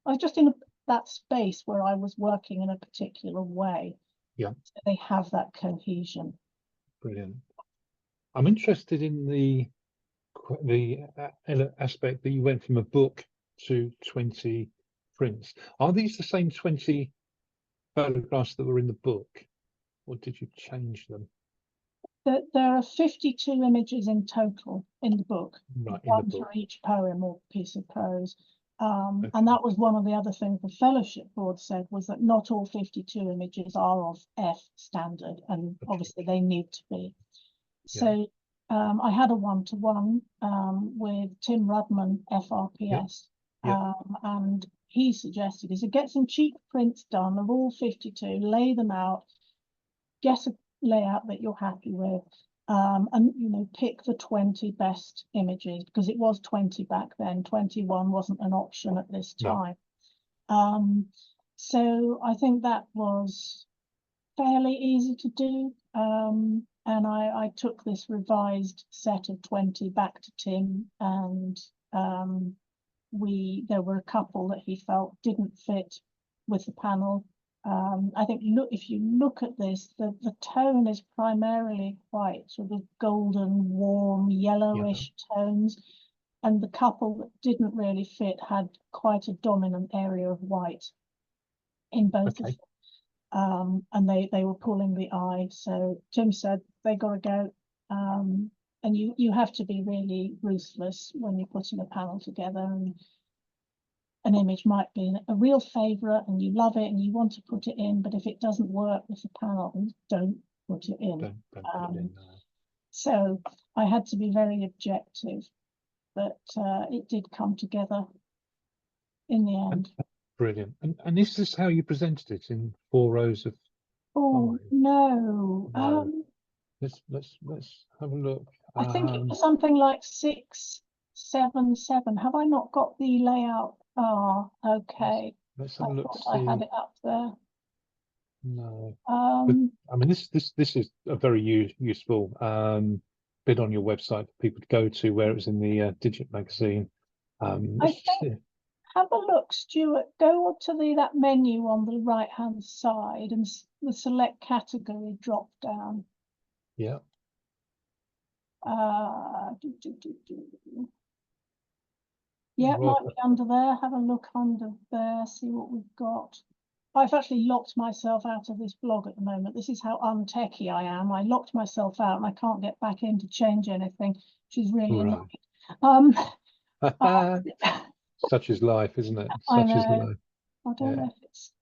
I was just in that space where I was working in a particular way. Yeah. So they have that cohesion. Brilliant. I'm interested in the aspect that you went from a book to 20 prints. Are these the same 20 photographs that were in the book, or did you change them? There are 52 images in total in the book, Right, one for each poem or piece of prose. And that was one of the other things the fellowship board said, was that not all 52 images are of F standard, and obviously they need to be. So I had a one-to-one with Tim Rudman, FRPS, and he suggested, he said, get some cheap prints done of all 52, lay them out, get a layout that you're happy with, and, you know, pick the 20 best images, because it was 20 back then. 21 wasn't an option at this time. So I think that was fairly easy to do. and I took this revised set of 20 back to Tim, and there were a couple that he felt didn't fit with the panel. I think if you look at this, the tone is primarily white, sort of golden, warm, yellowish tones, and the couple that didn't really fit had quite a dominant area of white in both of them. And they were pulling the eye. So Tim said they got to go. And you have to be really ruthless when you're putting a panel together, and an image might be a real favourite and you love it and you want to put it in, but if it doesn't work with the panel, don't put it in. Don't put it in, no. So I had to be very objective, but it did come together in the end. Brilliant. And is this how you presented it, in 4 rows of Oh, 5? no. No. Let's have a look. I think it was something like 6, 7, 7. Have I not got the layout? Ah, okay. Let's have a look. I had it up there. No. But, I mean, this is a very useful bit on your website for people to go to, where it was in the Digit magazine. I think, have a look, Stuart. Go to that menu on the right-hand side and the select category drop down. Yeah. Yeah, it Well, might be under there. Have a look under there, see what we've got. I've actually locked myself out of this blog at the moment. This is how untechy I am. I locked myself out and I can't get back in to change anything, which is really annoying. Such is life, isn't it? I Such is know. life. I don't know if it's.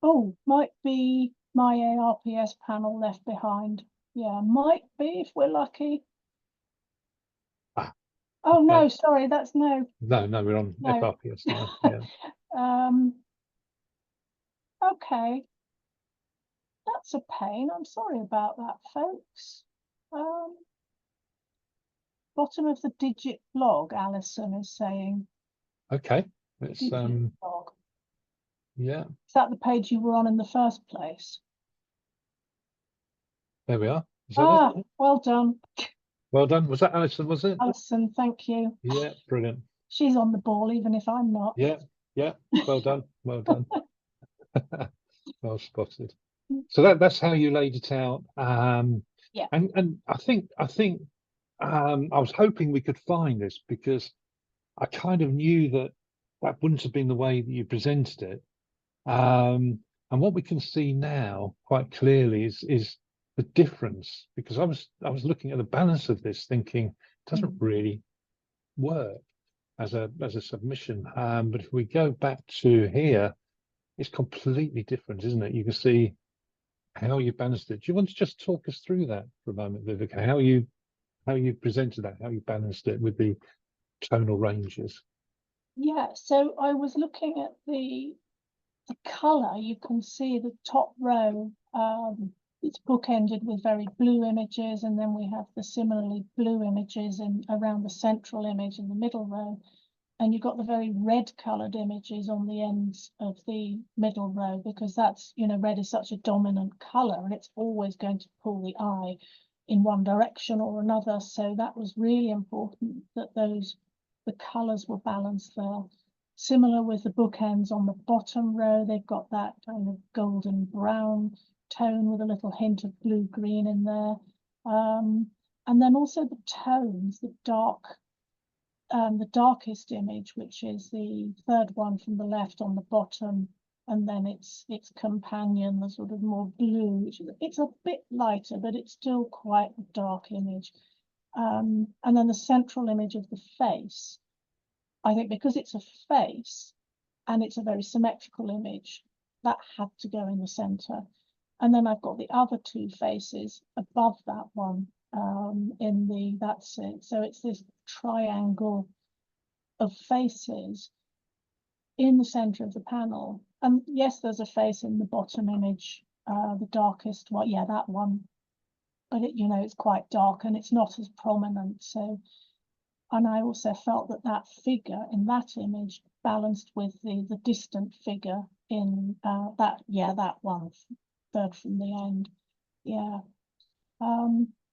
Oh, might be my RPS panel left behind. Yeah, might be if we're lucky. Oh, okay. no, sorry, that's no. No, we're on FRPS now. Yeah. Okay. That's a pain. I'm sorry about that, folks. Bottom of the Digit blog, Alison is saying. Okay. Let's blog. Yeah. Is that the page you were on in the first place? There we are. Is that it? Well done. Well done. Was that Alison, was it? Alison, thank you. Yeah, brilliant. She's on the ball, even if I'm not. Yeah. Well done. Well done. Well spotted. So that's how you laid it out. Yeah. And I think I was hoping we could find this, because I kind of knew that wouldn't have been the way that you presented it. And what we can see now quite clearly is the difference, because I was looking at the balance of this, thinking it doesn't really work as a submission. But if we go back to here, it's completely different, isn't it? You can see how you balanced it. Do you want to just talk us through that for a moment, Viveca? How you presented that, how you balanced it with the tonal ranges? Yeah, so I was looking at the colour. You can see the top row, it's bookended with very blue images, and then we have the similarly blue images around the central image in the middle row, and you've got the very red coloured images on the ends of the middle row, because that's, red is such a dominant colour and it's always going to pull the eye in one direction or another. So that was really important that the colours were balanced there. Similar with the bookends on the bottom row, they've got that kind of golden brown tone with a little hint of blue-green in there. And then also the tones, the darkest image, which is the third one from the left on the bottom, and then its companion, the sort of more blue, which it's a bit lighter, but it's still quite a dark image. And then the central image of the face, I think because it's a face and it's a very symmetrical image, that had to go in the center. And then I've got the other two faces above that one, that's it. So it's this triangle of faces in the center of the panel. And yes, there's a face in the bottom image, the darkest one. Yeah, that one. But it's quite dark and it's not as prominent. So, and I also felt that figure in that image balanced with the distant figure in that one, third from the end. Yeah.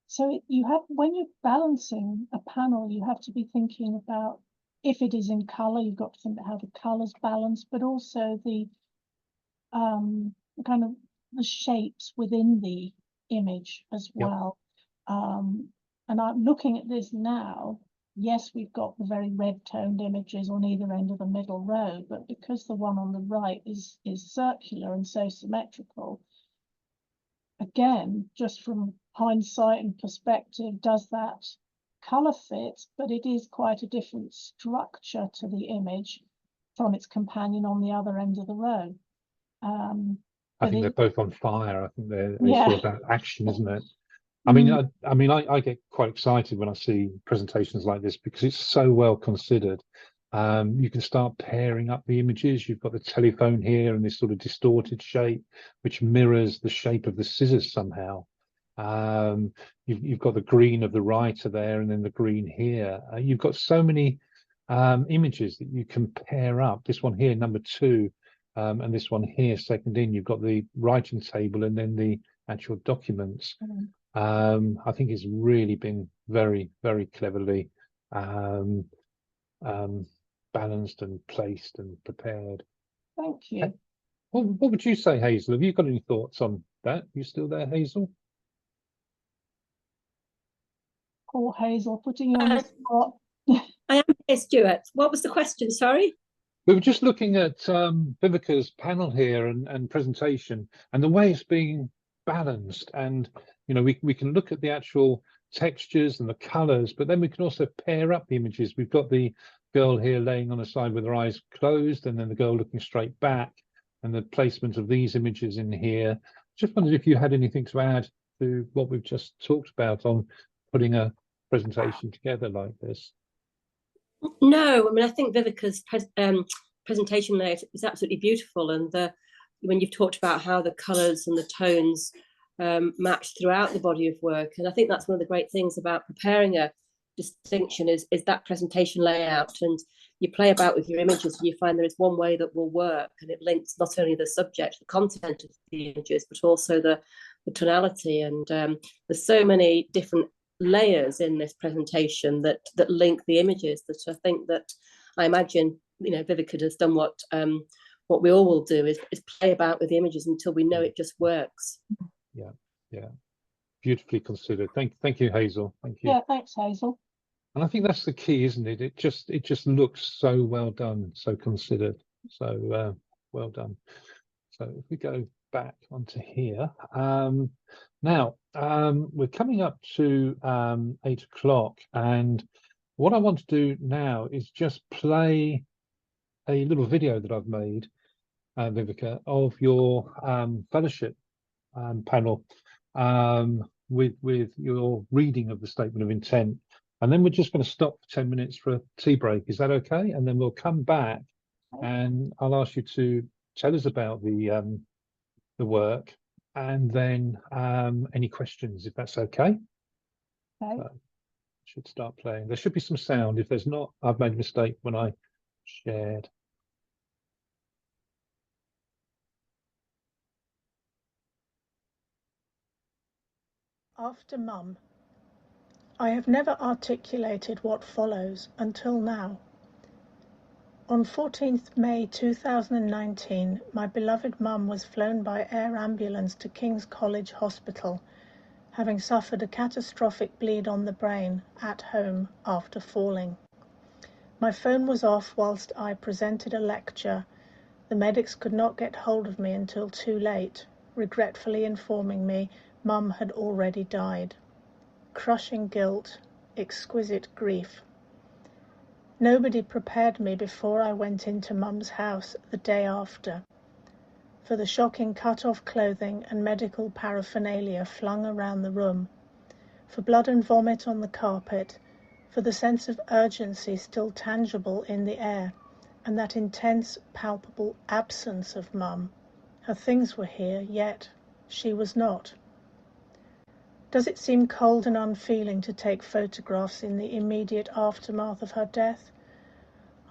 So you have, when you're balancing a panel, you have to be thinking about, if it is in color, you've got to think about how the colors balance, but also the kind of the shapes within the image as well. And I'm looking at this now. Yes, we've got the very red toned images on either end of the middle row, but because the one on the right is circular and so symmetrical, again, just from hindsight and perspective, does that color fit? But it is quite a different structure to the image from its companion on the other end of the row. I think they're both on fire. I think it's all about action, isn't it? I mean, I get quite excited when I see presentations like this because it's so well considered. You can start pairing up the images. You've got the telephone here and this sort of distorted shape, which mirrors the shape of the scissors somehow. You've got the green of the writer there and then the green here. You've got so many images that you can pair up. This one here, number 2, and this one here, second in. You've got the writing table and then the actual documents. I think it's really been very, very cleverly balanced and placed and prepared. Thank you. What would you say, Hazel? Have you got any thoughts on that? You still there, Hazel? Poor Hazel, putting you on the spot. I am here, Stuart. What was the question? Sorry. We were just looking at Viveca's panel here and presentation and the way it's being balanced, and you know, we can look at the actual textures and the colors, but then we can also pair up the images. We've got the girl here laying on the side with her eyes closed, and then the girl looking straight back, and the placement of these images in here. Just wondered if you had anything to add to what we've just talked about on putting a presentation together like this. No, I mean, I think Viveca's presentation layout is absolutely beautiful, and when you've talked about how the colours and the tones match throughout the body of work, and I think that's one of the great things about preparing a distinction is that presentation layout, and you play about with your images and you find there is one way that will work, and it links not only the subject, the content of the images, but also the tonality, and there's so many different layers in this presentation that link the images, that I imagine, you know, Viveca has done what we all will do is play about with the images until we know it just works. Yeah, beautifully considered. Thank you, Hazel. Thank you. Yeah, thanks, Hazel. And I think that's the key, isn't it? It just looks so well done, so considered, so well done. So if we go back onto here, now we're coming up to 8 o'clock, and what I want to do now is just play a little video that I've made, Viveca, of your fellowship panel with your reading of the statement of intent, and then we're just going to stop for 10 minutes for a tea break. Is that okay? And then we'll come back and I'll ask you to tell us about the work, and then any questions, if that's okay. Okay. Should start playing. There should be some sound. If there's not, I've made a mistake when I shared. After Mum. I have never articulated what follows until now. On 14th May 2019, my beloved mum was flown by air ambulance to King's College Hospital, having suffered a catastrophic bleed on the brain at home after falling. My phone was off whilst I presented a lecture. The medics could not get hold of me until too late, regretfully informing me Mum had already died. Crushing guilt, exquisite grief. Nobody prepared me before I went into Mum's house the day after, for the shocking cut-off clothing and medical paraphernalia flung around the room, for blood and vomit on the carpet, for the sense of urgency still tangible in the air, and that intense, palpable absence of Mum. Her things were here, yet she was not. Does it seem cold and unfeeling to take photographs in the immediate aftermath of her death?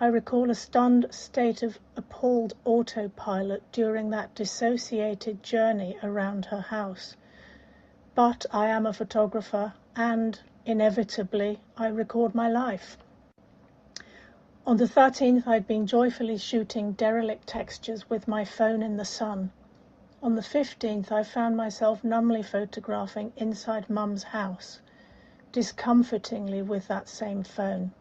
I recall a stunned state of appalled autopilot during that dissociated journey around her house. But I am a photographer, and inevitably I record my life. On the 13th, I'd been joyfully shooting derelict textures with my phone in the sun. On the 15th, I found myself numbly photographing inside Mum's house, discomfortingly with that same phone.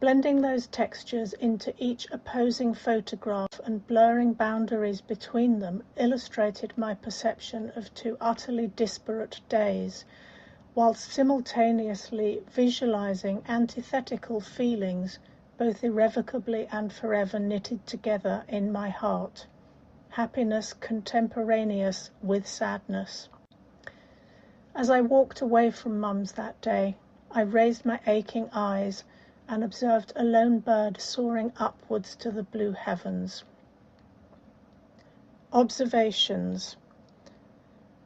Blending those textures into each opposing photograph and blurring boundaries between them illustrated my perception of two utterly disparate days, whilst simultaneously visualizing antithetical feelings, both irrevocably and forever knitted together in my heart. Happiness contemporaneous with sadness. As I walked away from Mum's that day, I raised my aching eyes and observed a lone bird soaring upwards to the blue heavens. Observations.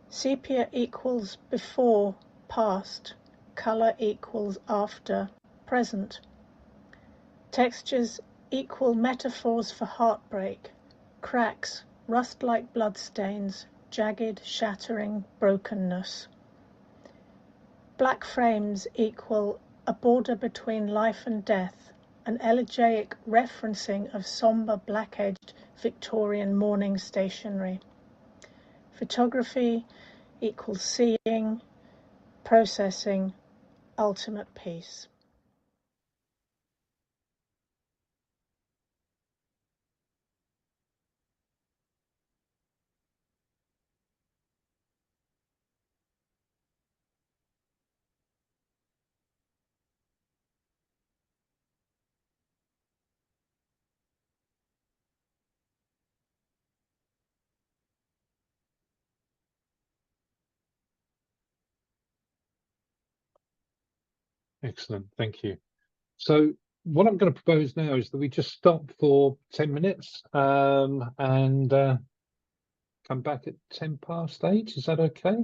Sepia equals before, past. Colour equals after, present. Textures equal metaphors for heartbreak. Cracks, rust-like bloodstains, jagged, shattering brokenness. Black frames equal a border between life and death, an elegiac referencing of sombre black-edged Victorian mourning stationery. Photography equals seeing, processing, ultimate peace. Excellent, thank you. So what I'm going to propose now is that we just stop for 10 minutes and come back at 8:10. Is that okay?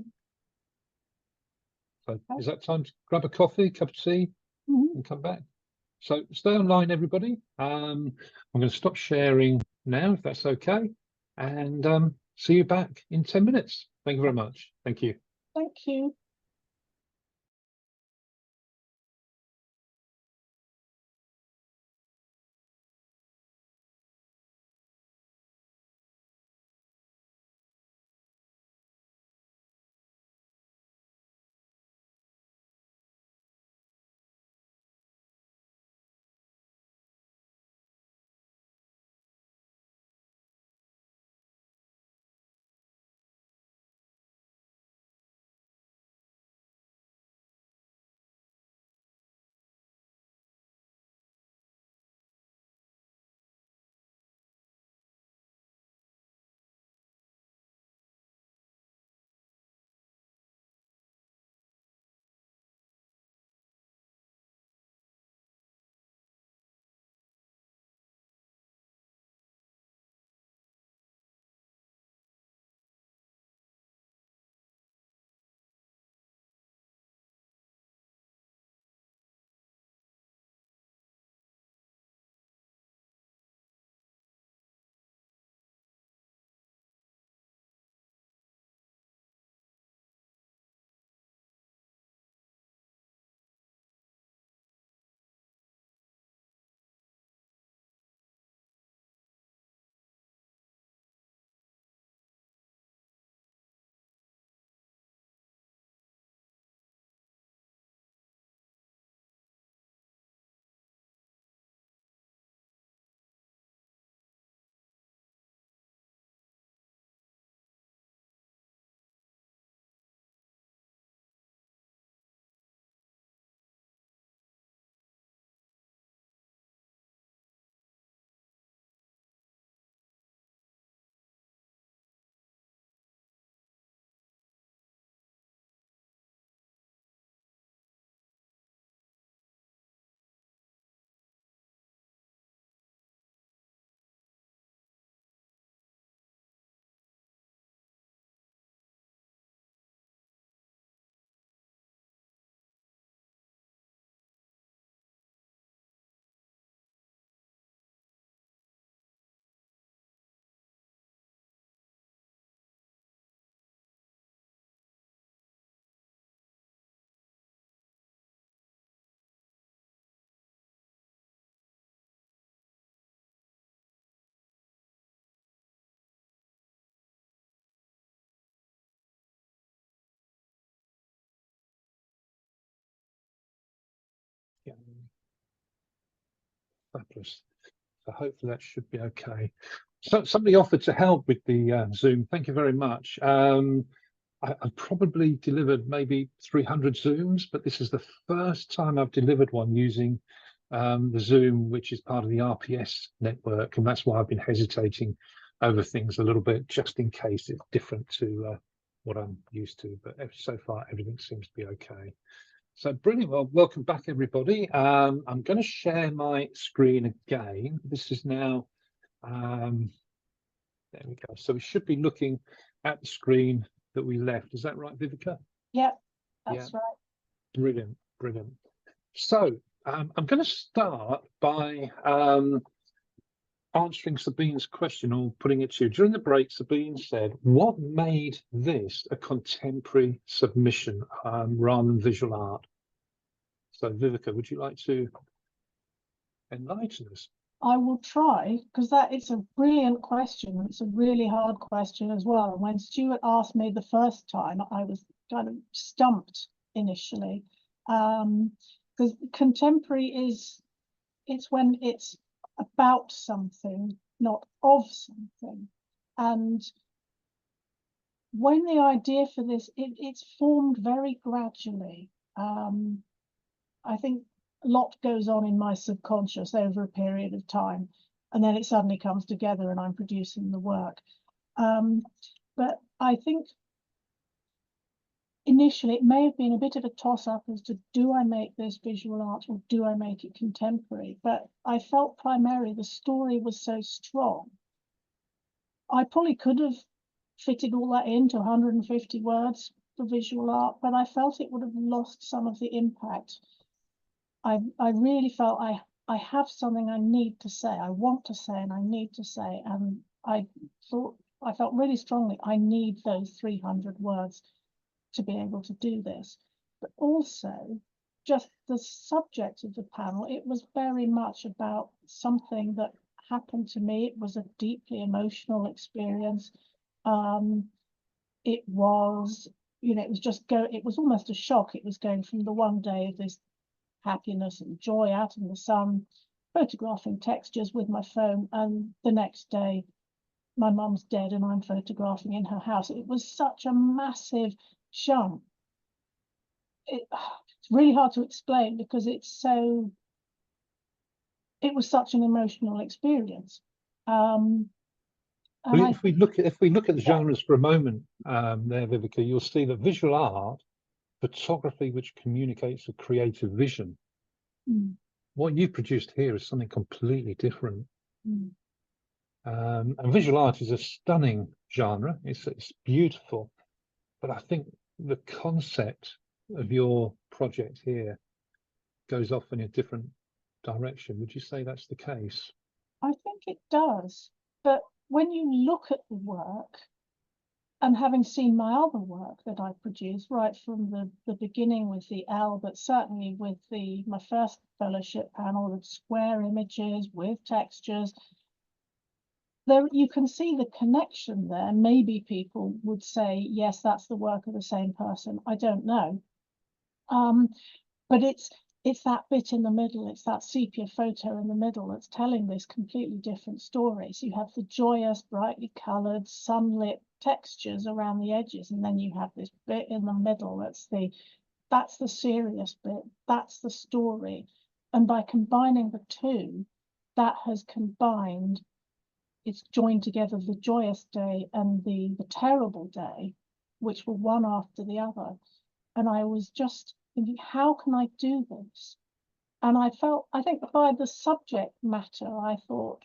So is that time to grab a coffee, cup of tea, and come back? So stay online, everybody. I'm going to stop sharing now, if that's okay, and see you back in 10 minutes. Thank you very much. Thank you. Thank you. fabulous. So hopefully that should be okay. So somebody offered to help with the Zoom. Thank you very much. I probably delivered maybe 300 Zooms, but this is the first time I've delivered one using the Zoom, which is part of the RPS network, and that's why I've been hesitating over things a little bit, just in case it's different to what I'm used to. But so far, everything seems to be okay. So brilliant. Well, welcome back, everybody. I'm going to share my screen again. This is now, there we go. So we should be looking at the screen that we left. Is that right, Viveca? Yeah, that's right. Brilliant, brilliant. So I'm going to start by answering Sabine's question, or putting it to you. During the break, Sabine said, what made this a contemporary submission rather than visual art? So Viveca, would you like to enlighten us? I will try, because it's a brilliant question. It's a really hard question as well. And when Stewart asked me the first time, I was kind of stumped initially. Because contemporary it's when it's about something, not of something. And when the idea for this, it's formed very gradually. I think a lot goes on in my subconscious over a period of time, and then it suddenly comes together and I'm producing the work. But I think initially it may have been a bit of a toss-up as to, do I make this visual art or do I make it contemporary? But I felt primarily the story was so strong. I probably could have fitted all that into 150 words for visual art, but I felt it would have lost some of the impact. I really felt I have something I need to say, I want to say, and I need to say. And I felt really strongly I need those 300 words to be able to do this. But also, just the subject of the panel, it was very much about something that happened to me. It was a deeply emotional experience. It was, it was almost a shock. It was going from the one day of this happiness and joy out in the sun, photographing textures with my phone, and the next day my mum's dead and I'm photographing in her house. It was such a massive jump. It's really hard to explain because it was such an emotional experience. If we look at the genres for a moment, there, Viveca, you'll see that visual art, photography which communicates a creative vision. What you produced here is something completely different. And visual art is a stunning genre. It's beautiful, but I think the concept of your project here goes off in a different direction. Would you say that's the case? I think it does, but when you look at the work, and having seen my other work that I produced right from the beginning with the L, but certainly with my first fellowship panel of square images with textures, there you can see the connection there. Maybe people would say, yes, that's the work of the same person. I don't know. But it's that bit in the middle, it's that sepia photo in the middle that's telling this completely different story. So you have the joyous, brightly coloured, sunlit textures around the edges, and then you have this bit in the middle that's the serious bit, that's the story. And by combining the two, that has combined, it's joined together the joyous day and the terrible day, which were one after the other. And I was just thinking, how can I do this? And I think by the subject matter, I thought,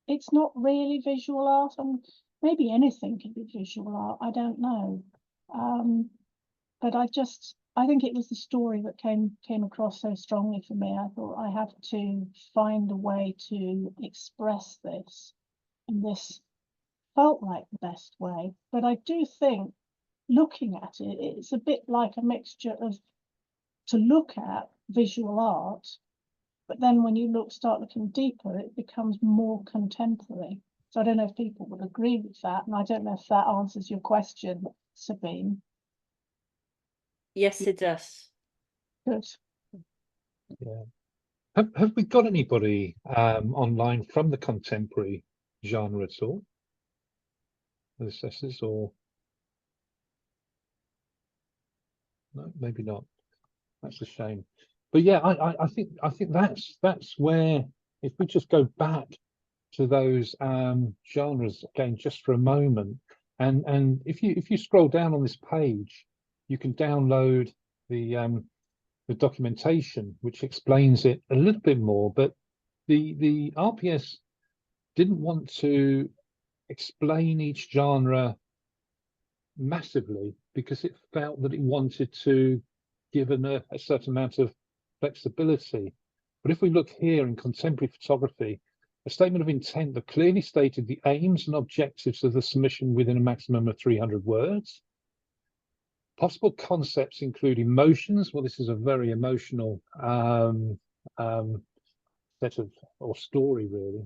it's not really visual art, and maybe anything can be visual art, I don't know. But I think it was the story that came across so strongly for me. I thought I have to find a way to express this, and this felt like the best way. But I do think, looking at it, it's a bit like a mixture of, to look at visual art, but then when you start looking deeper, it becomes more contemporary. So I don't know if people would agree with that, and I don't know if that answers your question, Sabine. Yes, it does. Good. Yeah, Have we got anybody online from the contemporary genre at all? The assessors, or no, maybe not. That's a shame. But yeah, I think that's where, if we just go back to those genres again just for a moment, and if you scroll down on this page, you can download the documentation which explains it a little bit more. But the RPS didn't want to explain each genre massively because it felt that it wanted to give a certain amount of flexibility. But if we look here in contemporary photography, a statement of intent that clearly stated the aims and objectives of the submission within a maximum of 300 words. Possible concepts include emotions. Well, this is a very emotional set of, or story really.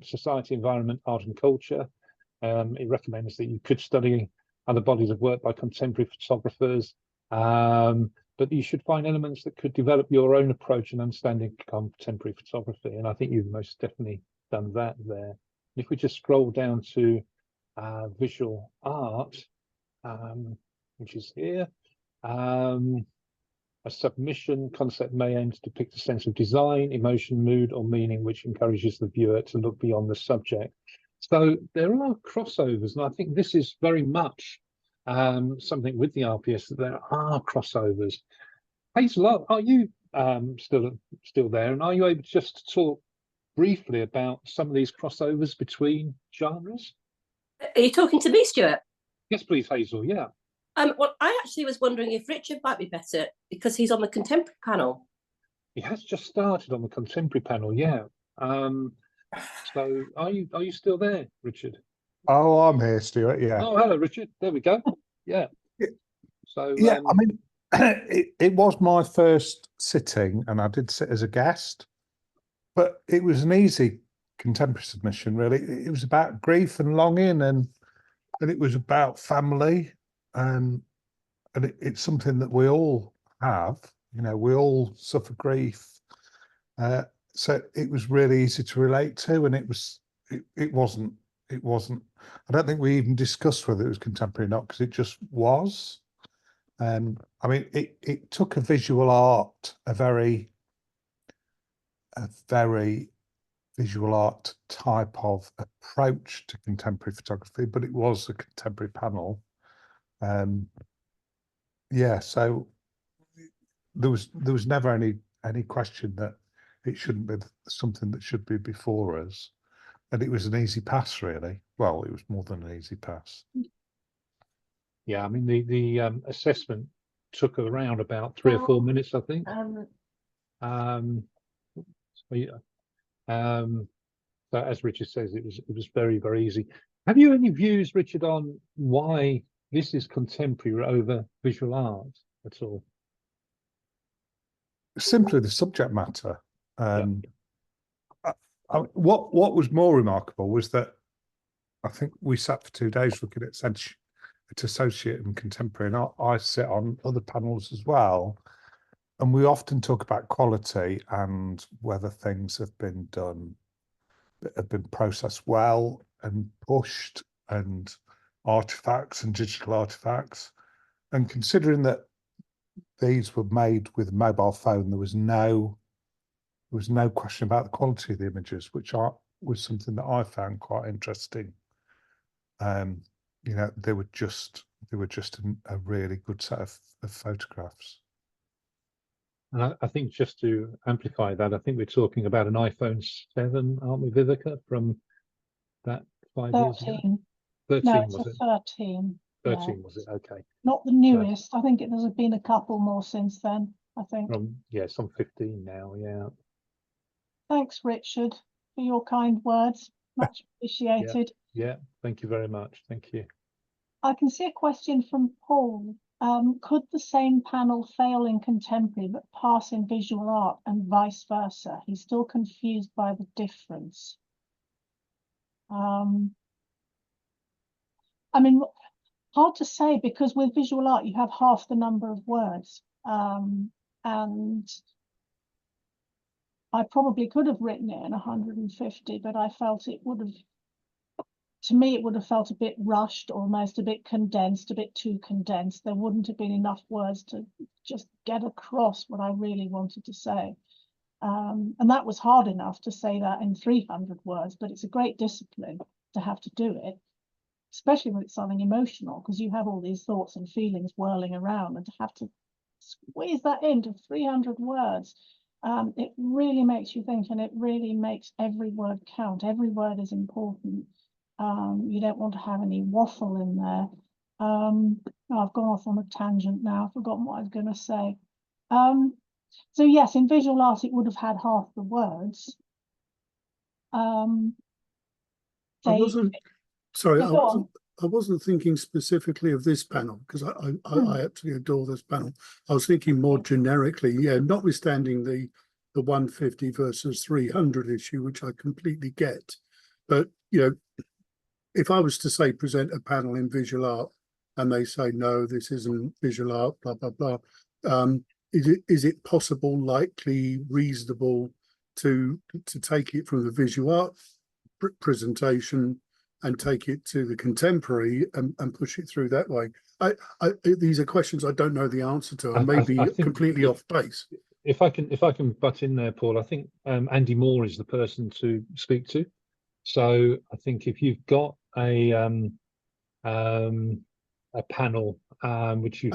Society, environment, art and culture. It recommends that you could study other bodies of work by contemporary photographers, but you should find elements that could develop your own approach and understanding contemporary photography. And I think you've most definitely done that there. If we just scroll down to visual art, which is here, a submission concept may aim to depict a sense of design, emotion, mood, or meaning which encourages the viewer to look beyond the subject. So there are crossovers, and I think this is very much something with the RPS, that there are crossovers. Hazel, are you still there, and are you able just to talk briefly about some of these crossovers between genres? Are you talking to me, Stuart? Yes, please, Hazel. Yeah. Well, I actually was wondering if Richard might be better because he's on the contemporary panel. He has just started on the contemporary panel, yeah. So are you still there, Richard? Oh, I'm here, Stuart. Yeah. Oh, hello, Richard. There we go. Yeah. So Yeah, I mean, it was my first sitting, and I did sit as a guest, but it was an easy contemporary submission. Really, it was about grief and longing, and it was about family, and it's something that we all have. You know, we all suffer grief. So it was really easy to relate to, and it wasn't. I don't think we even discussed whether it was contemporary or not, because it just was. I mean, it took a visual art, a very visual art type of approach to contemporary photography, but it was a contemporary panel. Yeah, so there was never any question that it shouldn't be something that should be before us. And it was an easy pass, really. Well, it was more than an easy pass. yeah, I mean the assessment took around about 3 or 4 minutes, I think. So as Richard says, it was very, very easy. Have you any views, Richard, on why this is contemporary over visual art at all? Simply the subject matter. What was more remarkable was that I think we sat for 2 days looking at associate and contemporary, and I sit on other panels as well, and we often talk about quality and whether things have been done, have been processed well and pushed, and artifacts and digital artifacts. And considering that these were made with a mobile phone, there was no question about the quality of the images, which was something that I found quite interesting. You know, they were just a really good set of photographs. And I think just to amplify that, I think we're talking about an iPhone 7, aren't we, Viveca, from that 5 years ago? 13, no, it's was a it? 13. 13, yeah. was it? Okay. Not the newest. I think there's been a couple more since then, I think. Yeah, it's on 15 now, yeah. Thanks, Richard, for your kind words. Much appreciated. Yeah, thank you very much. Thank you. I can see a question from Paul. Could the same panel fail in contemporary but pass in visual art and vice versa? He's still confused by the difference. I mean, hard to say, because with visual art you have half the number of words, and I probably could have written it in 150, but I felt it would have, to me, it would have felt a bit rushed, almost a bit condensed, a bit too condensed. There wouldn't have been enough words to just get across what I really wanted to say. And that was hard enough to say that in 300 words, but it's a great discipline to have to do it, especially when it's something emotional, because you have all these thoughts and feelings whirling around, and to have to squeeze that into 300 words, it really makes you think, and it really makes every word count. Every word is important. You don't want to have any waffle in there. I've gone off on a tangent now. I've forgotten what I was going to say. So yes, in visual art, it would have had half the words. Sorry, No, I wasn't thinking specifically of this panel, because I absolutely adore this panel. I was thinking more generically, yeah, notwithstanding the 150 versus 300 issue, which I completely get. But, you know, if I was to say present a panel in visual art and they say, no, this isn't visual art, blah, blah, blah, is it possible, likely, reasonable to take it from the visual art presentation and take it to the contemporary and push it through that way? These are questions I don't know the answer to. I may be completely off base. If I can butt in there, Paul, I think Andy Moore is the person to speak to. So I think if you've got a panel which you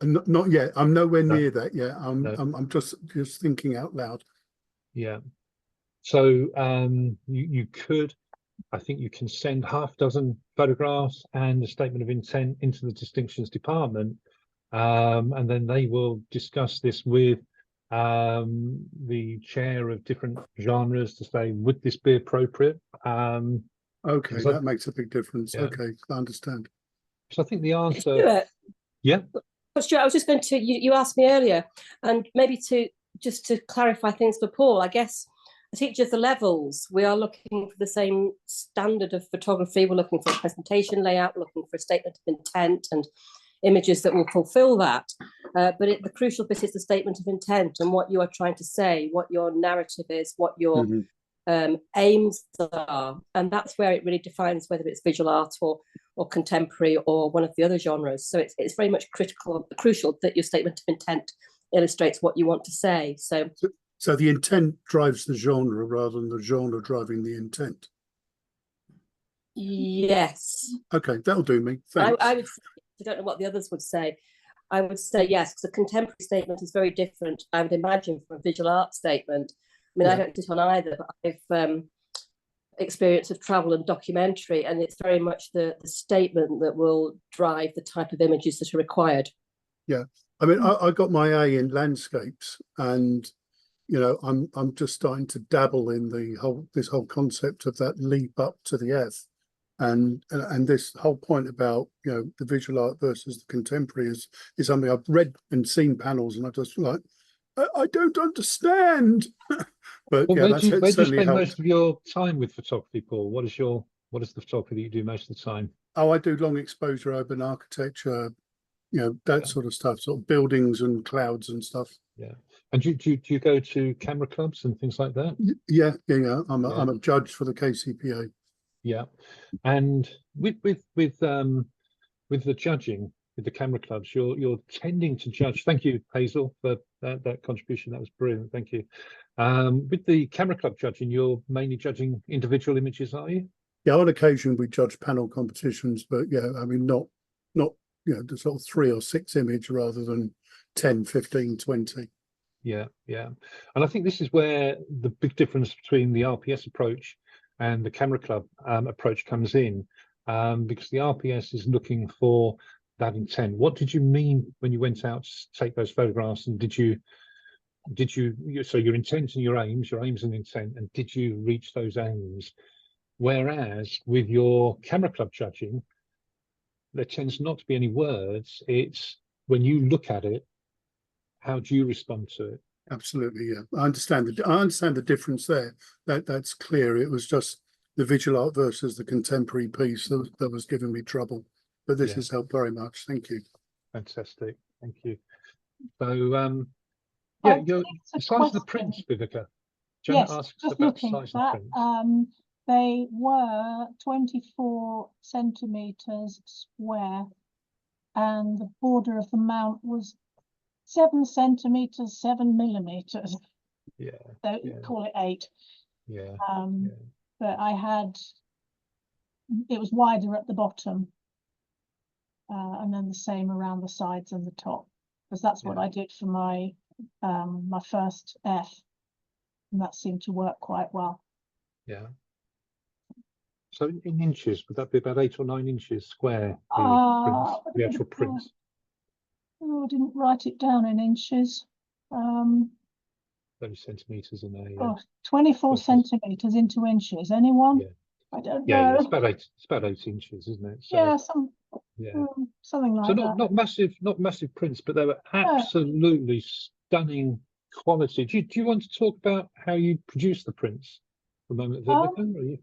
not yet. I'm nowhere near that yet. No. I'm just thinking out loud. Yeah. So you could, I think you can send half dozen photographs and a statement of intent into the distinctions department, and then they will discuss this with the chair of different genres to say, would this be appropriate? Okay, that makes a big difference. Yeah. Okay, I understand. So I think the answer, Stuart, yeah. But Stuart, I was just going to, you asked me earlier, and maybe to clarify things for Paul, I guess the teachers, the levels, we are looking for the same standard of photography. We're looking for a presentation layout, we're looking for a statement of intent and images that will fulfill that. But the crucial bit is the statement of intent and what you are trying to say, what your narrative is, what your aims are. And that's where it really defines whether it's visual art or contemporary or one of the other genres. So it's very much crucial that your statement of intent illustrates what you want to say. So the intent drives the genre rather than the genre driving the intent. Yes. Okay, that'll do me. Thanks. I don't know what the others would say. I would say yes, because a contemporary statement is very different, I would imagine, from a visual art statement. I mean, I don't sit on either, but I've experience of travel and documentary, and it's very much the statement that will drive the type of images that are required. Yeah, I mean, I got my A in landscapes, and you know, I'm just starting to dabble in this whole concept of that leap up to the F, and this whole point about, you know, the visual art versus the contemporary is something I've read and seen panels, and I just like, I don't understand. But well, yeah, where do you spend helped. most of your time with photography, Paul? What is the photography that you do most of the time? Oh, I do long exposure urban architecture, you know, that sort of stuff, sort of buildings and clouds and stuff. Yeah. And do you go to camera clubs and things like that? Yeah. I'm a judge for the KCPA. Yeah. And with the judging, with the camera clubs, you're tending to judge. Thank you, Hazel, for that contribution. That was brilliant. Thank you. With the camera club judging, you're mainly judging individual images, are you? Yeah, on occasion we judge panel competitions, but yeah, I mean, not you know, the sort of 3 or 6 image rather than 10, 15, 20. Yeah. And I think this is where the big difference between the RPS approach and the camera club approach comes in, because the RPS is looking for that intent. What did you mean when you went out to take those photographs, and so your intent and your aims and intent, and did you reach those aims? Whereas with your camera club judging, there tends not to be any words. It's when you look at it, how do you respond to it? Absolutely, yeah. I understand the difference there. That's clear. It was just the visual art versus the contemporary piece that was giving me trouble. But this has helped very much. Thank you. Fantastic. Thank you. So yeah, you're the size of the prints, Viveca. Janet Yes, asks just about looking at size of that. prints. They were 24 centimeters square, and the border of the mount was 7 centimeters, 7 millimeters. Yeah, So yeah. call it 8. yeah, Um, yeah. But it was wider at the bottom, and then the same around the sides and the top, because that's what Yeah. I did for my my first F, and that seemed to work quite well. Yeah. So in inches, would that be about 8 or 9 inches square? The actual print. Oh, I didn't write it down in inches. 30 centimeters in a. Oh, 24 centimeters into inches. Anyone? Yeah. I don't Yeah, know. it's about 8. It's about 8 inches, isn't it? So, Yeah, yeah. something like So that. not massive prints, but they were absolutely stunning quality. Do you want to talk about how you produce the prints for the moment, Viveca? Or you?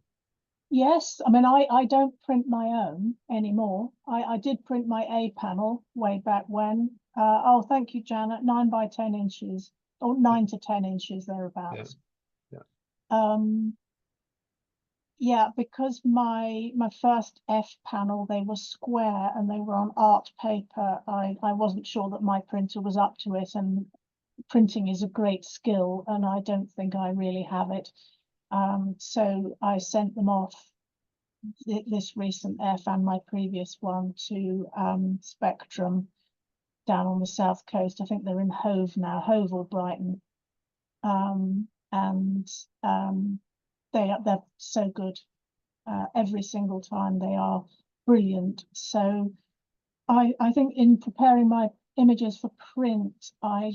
Yes, I mean, I don't print my own anymore. I did print my A panel way back when. Oh, thank you, Janet. 9 by 10 inches, or 9 to 10 inches thereabouts. Yeah. Yeah, because my first F panel, they were square and they were on art paper. I wasn't sure that my printer was up to it, and printing is a great skill, and I don't think I really have it. So I sent them off, this recent F and my previous one, to Spectrum down on the south coast. I think they're in Hove now, Hove or Brighton. They're so good. Every single time they are brilliant. So I think in preparing my images for print, I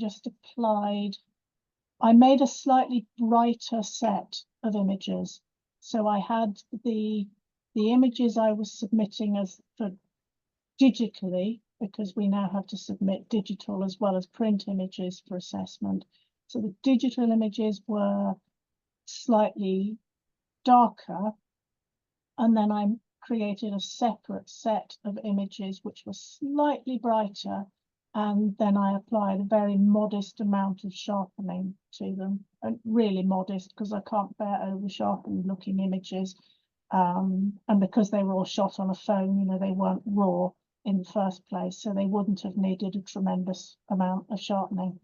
made a slightly brighter set of images. So I had the images I was submitting as for digitally, because we now have to submit digital as well as print images for assessment. So the digital images were slightly darker, and then I created a separate set of images which were slightly brighter, and then I applied a very modest amount of sharpening to them, and really modest, because I can't bear over sharpened looking images, and because they were all shot on a phone, you know, they weren't raw in the first place, so they wouldn't have needed a tremendous amount of sharpening.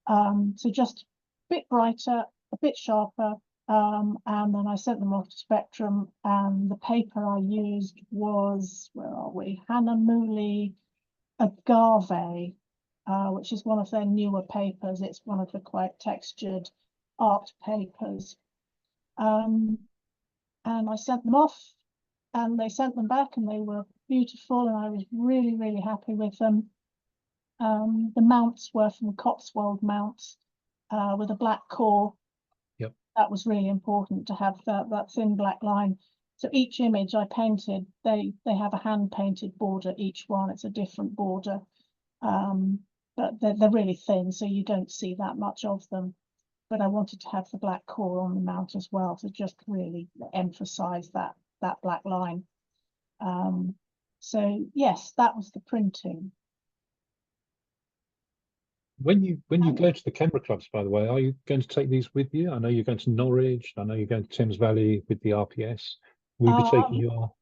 So just a bit brighter, a bit sharper, and then I sent them off to Spectrum, and the paper I used was, where are we? Hannah Mooley Agave, which is one of their newer papers. It's one of the quite textured art papers. And I sent them off, and they sent them back, and they were beautiful, and I was really, really happy with them. The mounts were from Cotswold mounts, with a black core. Yep. That was really important to have that thin black line. So each image I painted, they have a hand painted border, each one. It's a different border, but they're really thin, so you don't see that much of them. But I wanted to have the black core on the mount as well, to just really emphasize that black line. So yes, that was the printing. When you go to the camera clubs, by the way, are you going to take these with you? I know you're going to Norwich. I know you're going to Thames Valley with the RPS. Will you be taking your?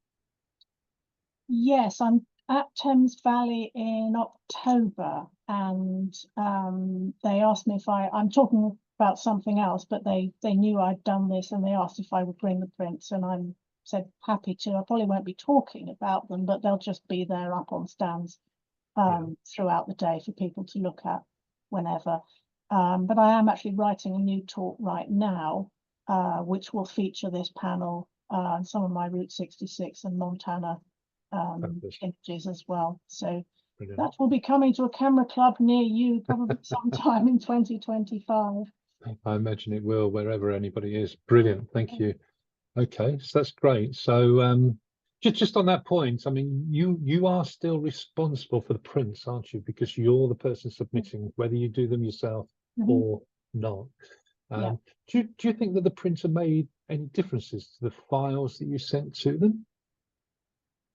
Yes, I'm at Thames Valley in October, and they asked me if I'm talking about something else, but they knew I'd done this, and they asked if I would bring the prints, and I said happy to. I probably won't be talking about them, but they'll just be there up on stands throughout the day for people to look at whenever. But I am actually writing a new talk right now, which will feature this panel and some of my Route 66 and Montana images as well. So Brilliant. that will be coming to a camera club near you probably sometime in 2025. I imagine it will, wherever anybody is. Brilliant. Thank you. Okay, so that's great. So just on that point, I mean, you are still responsible for the prints, aren't you? Because you're the person submitting, whether you do them yourself or not. Yeah. Do you think that the printer made any differences to the files that you sent to them?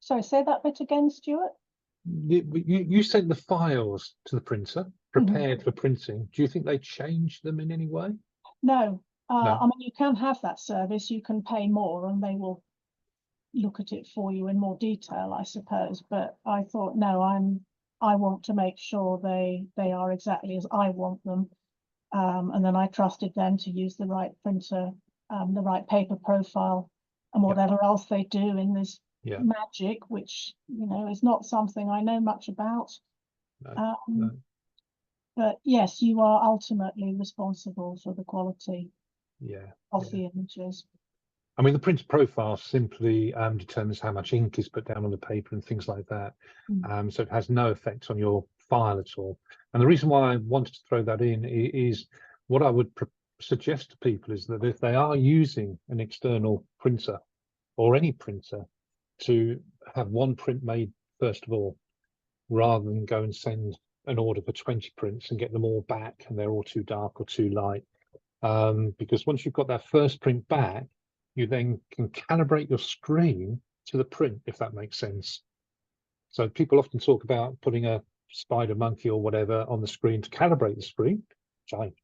Sorry, say that bit again, Stuart. You sent the files to the printer prepared for printing. Do you think they changed them in any way? No, No. I mean, you can have that service, you can pay more and they will look at it for you in more detail, I suppose. But I thought, no, I want to make sure they are exactly as I want them. And then I trusted them to use the right printer, the right paper profile, and whatever else they do in this magic, which, you know, is not something I know much about. No. But yes, you are ultimately responsible for the quality of the images. I mean, the printer profile simply determines how much ink is put down on the paper and things like that. So it has no effect on your file at all. And the reason why I wanted to throw that in is what I would suggest to people is that if they are using an external printer or any printer, to have one print made first of all, rather than go and send an order for 20 prints and get them all back and they're all too dark or too light. Because once you've got that first print back, you then can calibrate your screen to the print, if that makes sense. So people often talk about putting a spider monkey or whatever on the screen to calibrate the screen,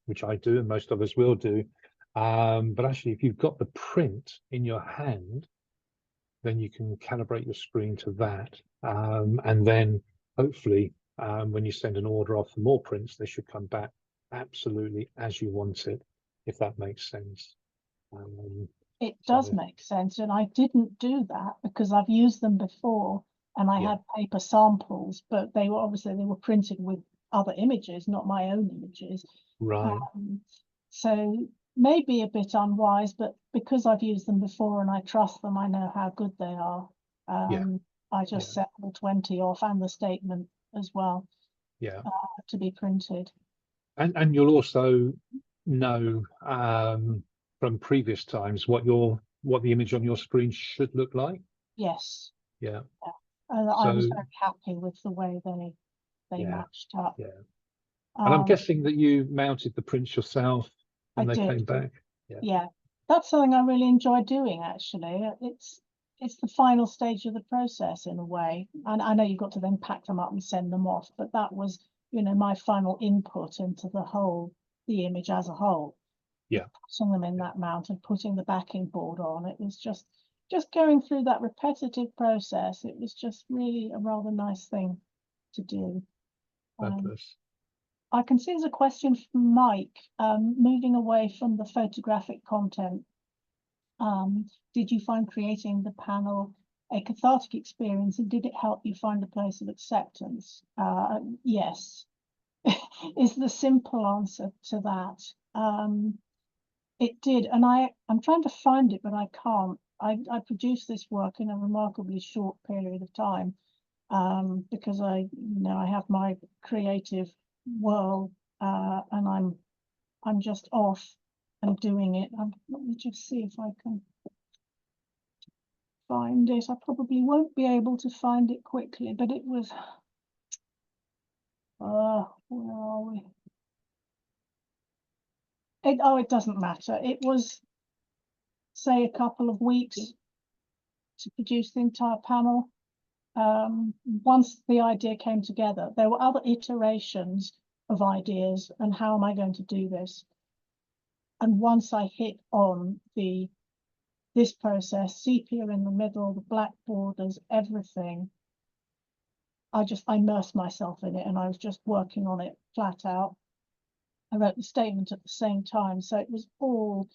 which I do and most of us will do. But actually, if you've got the print in your hand, then you can calibrate your screen to that. And then hopefully when you send an order off for more prints, they should come back absolutely as you want it, if that makes sense. It does make sense, and I didn't do that because I've used them before and I had paper samples, but they were printed with other images, not my own images. Right. So maybe a bit unwise, but because I've used them before and I trust them, I know how good they are. I just set all 20 off and the statement as well to be printed. And you'll also know from previous times what the image on your screen should look like. Yes. Yeah. And I was very happy with the way they matched up. Yeah. And I'm guessing that you mounted the prints yourself when they came back. Yeah. That's something I really enjoy doing, actually. It's the final stage of the process in a way. And I know you've got to then pack them up and send them off, but that was, you know, my final input into the image as a whole. Yeah. Putting them in that mount and putting the backing board on. It was just going through that repetitive process. It was just really a rather nice thing to do. I can see there's a question from Mike, moving away from the photographic content. Did you find creating the panel a cathartic experience, and did it help you find a place of acceptance? Yes, is the simple answer to that. It did, and I'm trying to find it, but I can't. I produced this work in a remarkably short period of time, because I have my creative whirl, and I'm just off and doing it. Let me just see if I can find it. I probably won't be able to find it quickly, but it was, where are we? It doesn't matter. It was, say, a couple of weeks to produce the entire panel. Once the idea came together, there were other iterations of ideas and how am I going to do this? And once I hit on this process, sepia in the middle, the black borders, everything, I immersed myself in it and I was just working on it flat out. I wrote the statement at the same time, so it was all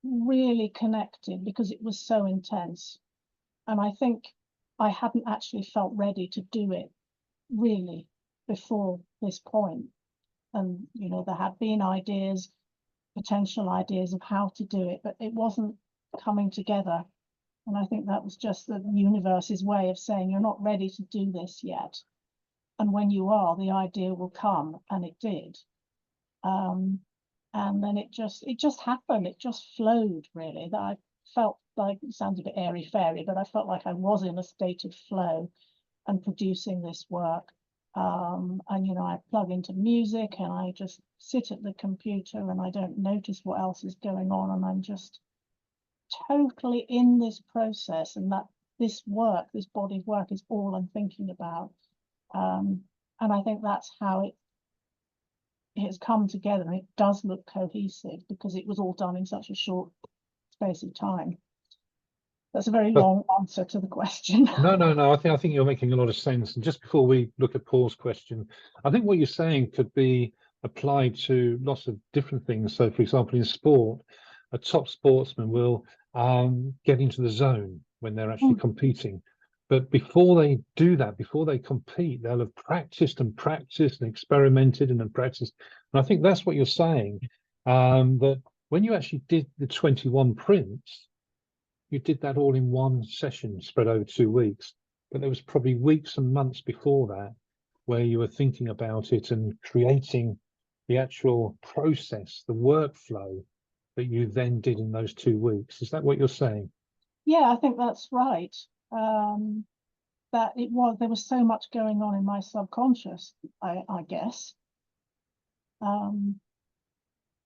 really connected because it was so intense. And I think I hadn't actually felt ready to do it really before this point. And, you know, there had been ideas, potential ideas of how to do it, but it wasn't coming together. And I think that was just the universe's way of saying, you're not ready to do this yet. And when you are, the idea will come, and it did. And then it just happened. It just flowed, really. That I felt like, it sounds a bit airy-fairy, but I felt like I was in a state of flow and producing this work. And, you know, I plug into music and I just sit at the computer and I don't notice what else is going on. And I'm just totally in this process, and that this body of work is all I'm thinking about. And I think that's how it has come together and it does look cohesive because it was all done in such a short space of time. That's a very long answer to the question. No. I think you're making a lot of sense. And just before we look at Paul's question, I think what you're saying could be applied to lots of different things. So, for example, in sport, a top sportsman will get into the zone when they're actually competing. But before they do that, before they compete, they'll have practiced and experimented and practiced. And I think that's what you're saying, that when you actually did the 21 prints, you did that all in one session spread over 2 weeks. But there was probably weeks and months before that where you were thinking about it and creating the actual process, the workflow that you then did in those 2 weeks. Is that what you're saying? Yeah, I think that's right. That there was so much going on in my subconscious, I guess.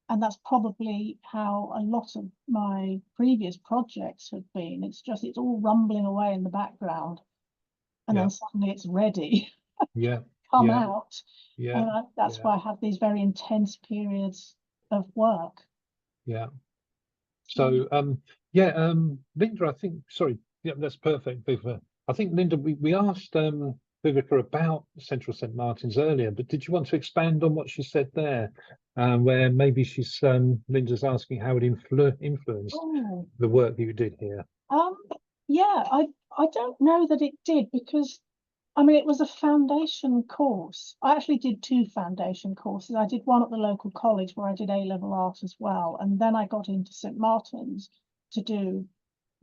And that's probably how a lot of my previous projects have been. It's all rumbling away in the background, and then suddenly it's ready. Come out. And that's why I have these very intense periods of work. So Linda, I think, sorry, that's perfect, Viveca. I think, Linda, we asked Viveca about Central St Martin's earlier, but did you want to expand on what she said there, where maybe Linda's asking how it influenced the work that you did here? Yeah, I don't know that it did, because I mean, it was a foundation course. I actually did 2 foundation courses. I did one at the local college where I did A-level art as well. And then I got into St Martin's to do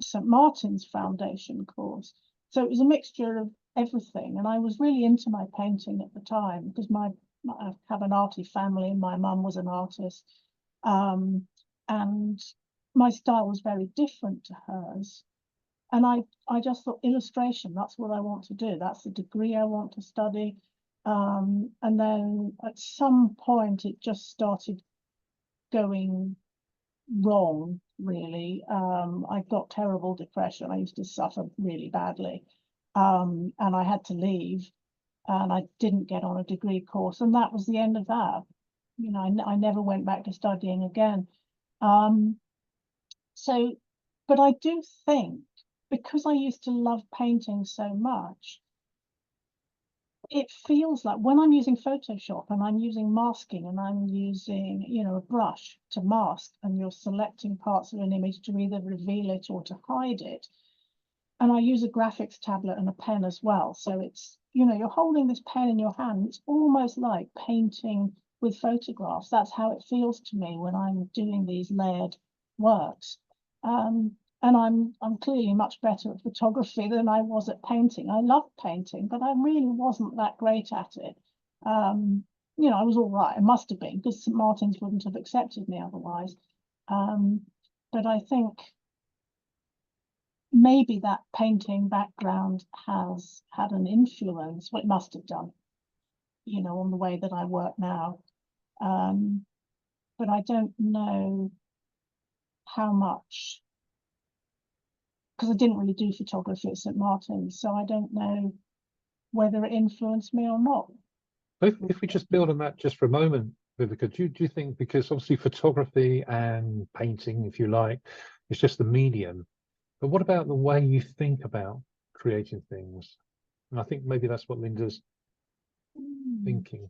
St Martin's foundation course. So it was a mixture of everything. And I was really into my painting at the time because I have an arty family and my mum was an artist. And my style was very different to hers. And I just thought illustration, that's what I want to do. That's the degree I want to study. And then at some point, it just started going wrong, really. I got terrible depression. I used to suffer really badly. And I had to leave. And I didn't get on a degree course. And that was the end of that. You know, I never went back to studying again. But I do think, because I used to love painting so much, it feels like when I'm using Photoshop and I'm using masking and I'm using, you know, a brush to mask, and you're selecting parts of an image to either reveal it or to hide it. And I use a graphics tablet and a pen as well. So it's, you know, you're holding this pen in your hand. It's almost like painting with photographs. That's how it feels to me when I'm doing these layered works. And I'm clearly much better at photography than I was at painting. I love painting, but I really wasn't that great at it. You know, I was all right. I must have been, because St Martin's wouldn't have accepted me otherwise. But I think maybe that painting background has had an influence, well, it must have done, you know, on the way that I work now. But I don't know how much, because I didn't really do photography at St Martin's, so I don't know whether it influenced me or not. If we just build on that just for a moment, Viveca, do you think, because obviously photography and painting, if you like, is just the medium, but what about the way you think about creating things? And I think maybe that's what Linda's thinking.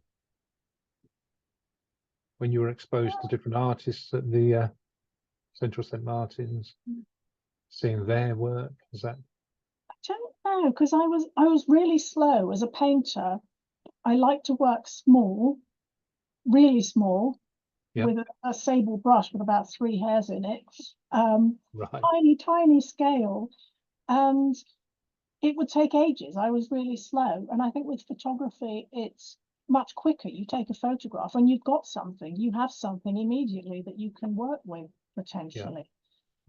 When you were exposed to different artists at the Central St Martin's, seeing their work, is that? I don't know, because I was really slow as a painter. I like to work small, really small, with a sable brush with about 3 hairs in it, tiny scale, and it would take ages. I was really slow, and I think with photography it's much quicker. You take a photograph and you've got something, you have something immediately that you can work with potentially.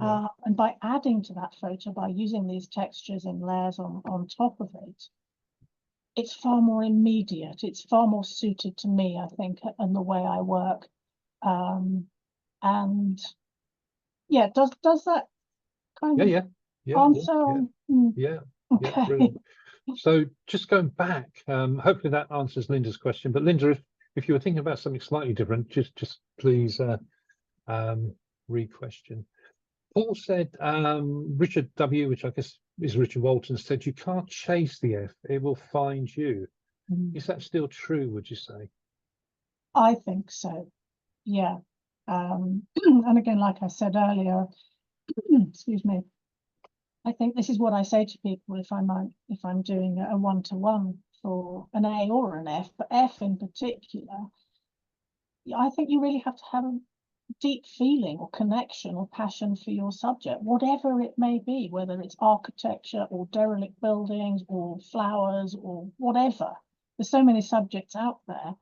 And by adding to that photo, by using these textures and layers on top of it, it's far more immediate. It's far more suited to me, I think, and the way I work. And yeah, does that kind of answer? Okay. So just going back, hopefully that answers Linda's question. But Linda, if you were thinking about something slightly different, just please re-question. Paul said, Richard W, which I guess is Richard Walton, said you can't chase the F, it will find you. Is that still true, would you say? I think so, yeah. And again, like I said earlier, excuse me, I think this is what I say to people if I'm doing a one-to-one for an A or an F, but F in particular, I think you really have to have a deep feeling or connection or passion for your subject, whatever it may be, whether it's architecture or derelict buildings or flowers or whatever. There's so many subjects out there,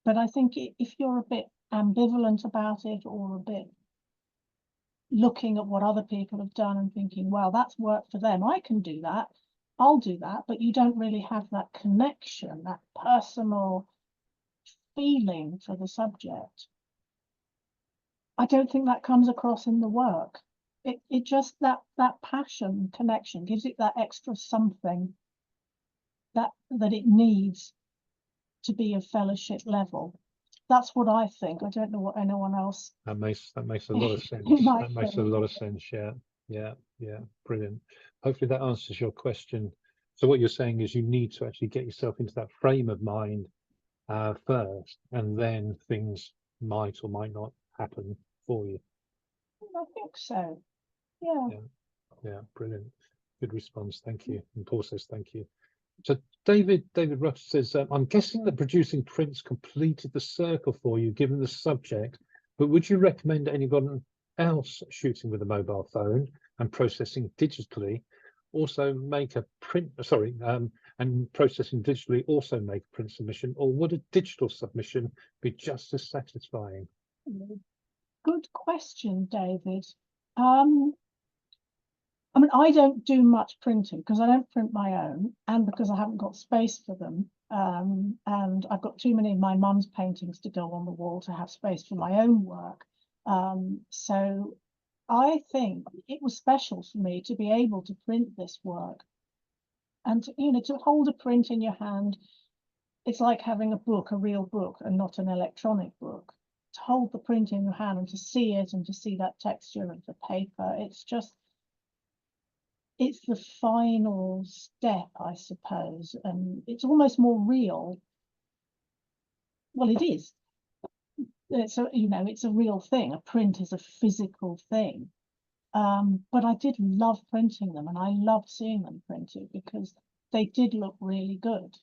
but I think if you're a bit ambivalent about it or a bit looking at what other people have done and thinking, well, that's worked for them, I can do that, I'll do that, but you don't really have that connection, that personal feeling for the subject, I don't think that comes across in the work. It just, that passion connection gives it that extra something that it needs to be a fellowship level. That's what I think. I don't know what anyone else. That makes a lot of sense. might That makes a think. lot of sense. Yeah, brilliant. Hopefully that answers your question. So what you're saying is you need to actually get yourself into that frame of mind first, and then things might or might not happen for you. I think so. Yeah. Yeah, brilliant. Good response. Thank you. And Paul says thank you. So David Rutter says, I'm guessing that producing prints completed the circle for you, given the subject, but would you recommend anyone else shooting with a mobile phone and processing digitally also make a print, and processing digitally also make a print submission, or would a digital submission be just as satisfying? Good question, David. I mean, I don't do much printing because I don't print my own and because I haven't got space for them. And I've got too many of my mum's paintings to go on the wall to have space for my own work. So I think it was special for me to be able to print this work and to hold a print in your hand. It's like having a book, a real book, and not an electronic book. To hold the print in your hand and to see it and to see that texture of the paper, it's the final step, I suppose, and it's almost more real. Well, it is. It's a real thing. A print is a physical thing. But I did love printing them, and I loved seeing them printed because they did look really good.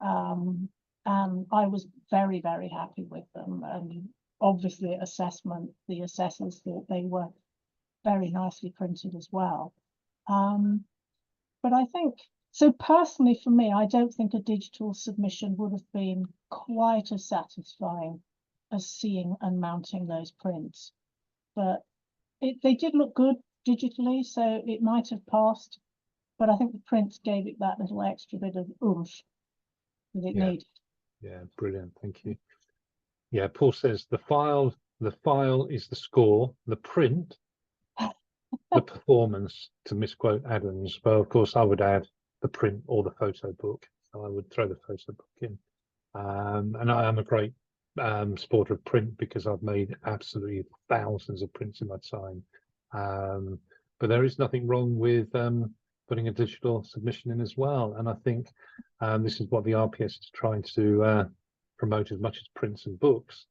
And I was very, very happy with them. And obviously, assessment, the assessors thought they were very nicely printed as well. But I think, so personally for me, I don't think a digital submission would have been quite as satisfying as seeing and mounting those prints. But they did look good digitally, so it might have passed. But I think the prints gave it that little extra bit of oomph that it needed. Yeah, brilliant. Thank you. Yeah, Paul says the file is the score, the print the performance, to misquote Adams. Well, of course, I would add the print or the photo book. So I would throw the photo book in. And I am a great supporter of print because I've made absolutely thousands of prints in my time. But there is nothing wrong with putting a digital submission in as well. And I think this is what the RPS is trying to promote as much as prints and books,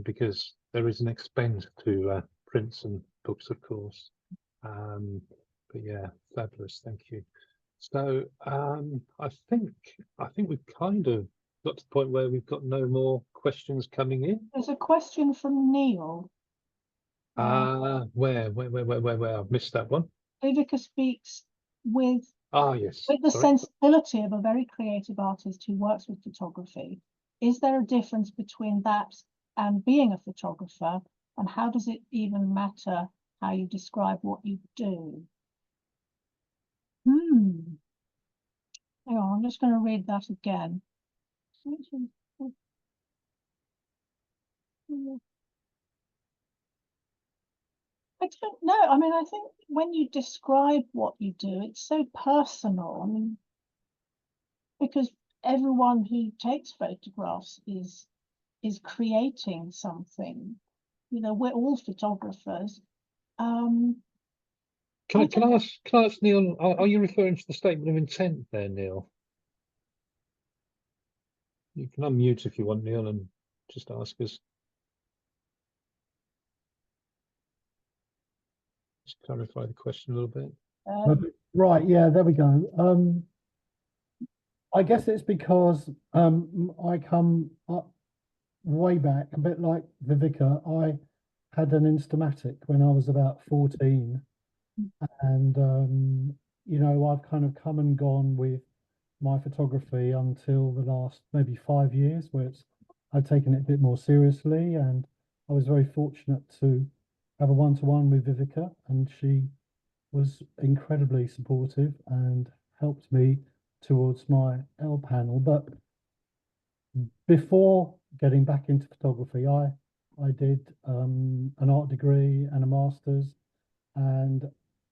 because there is an expense to prints and books, of course. But yeah, fabulous, thank you. So I think we've kind of got to the point where we've got no more questions coming in. There's a question from Neil. Where? I've missed that one. Viveca speaks with Yes, with the sorry. sensibility of a very creative artist who works with photography. Is there a difference between that and being a photographer, and how does it even matter how you describe what you do? Hang on, I'm just going to read that again. I don't know. I mean, I think when you describe what you do, it's so personal. I mean, because everyone who takes photographs is is creating something. You know, we're all photographers. Can I ask Neil, are you referring to the statement of intent there, Neil? You can unmute if you want, Neil, and just ask us. Just clarify the question a little bit. Right, yeah, there we go. I guess it's because I come up way back, a bit like Viveca. I had an Instamatic when I was about 14, and you know, I've kind of come and gone with my photography until the last maybe 5 years, where I've taken it a bit more seriously, and I was very fortunate to have a one-to-one with Viveca, and she was incredibly supportive and helped me towards my L panel. But before getting back into photography, I did an art degree and a master's, and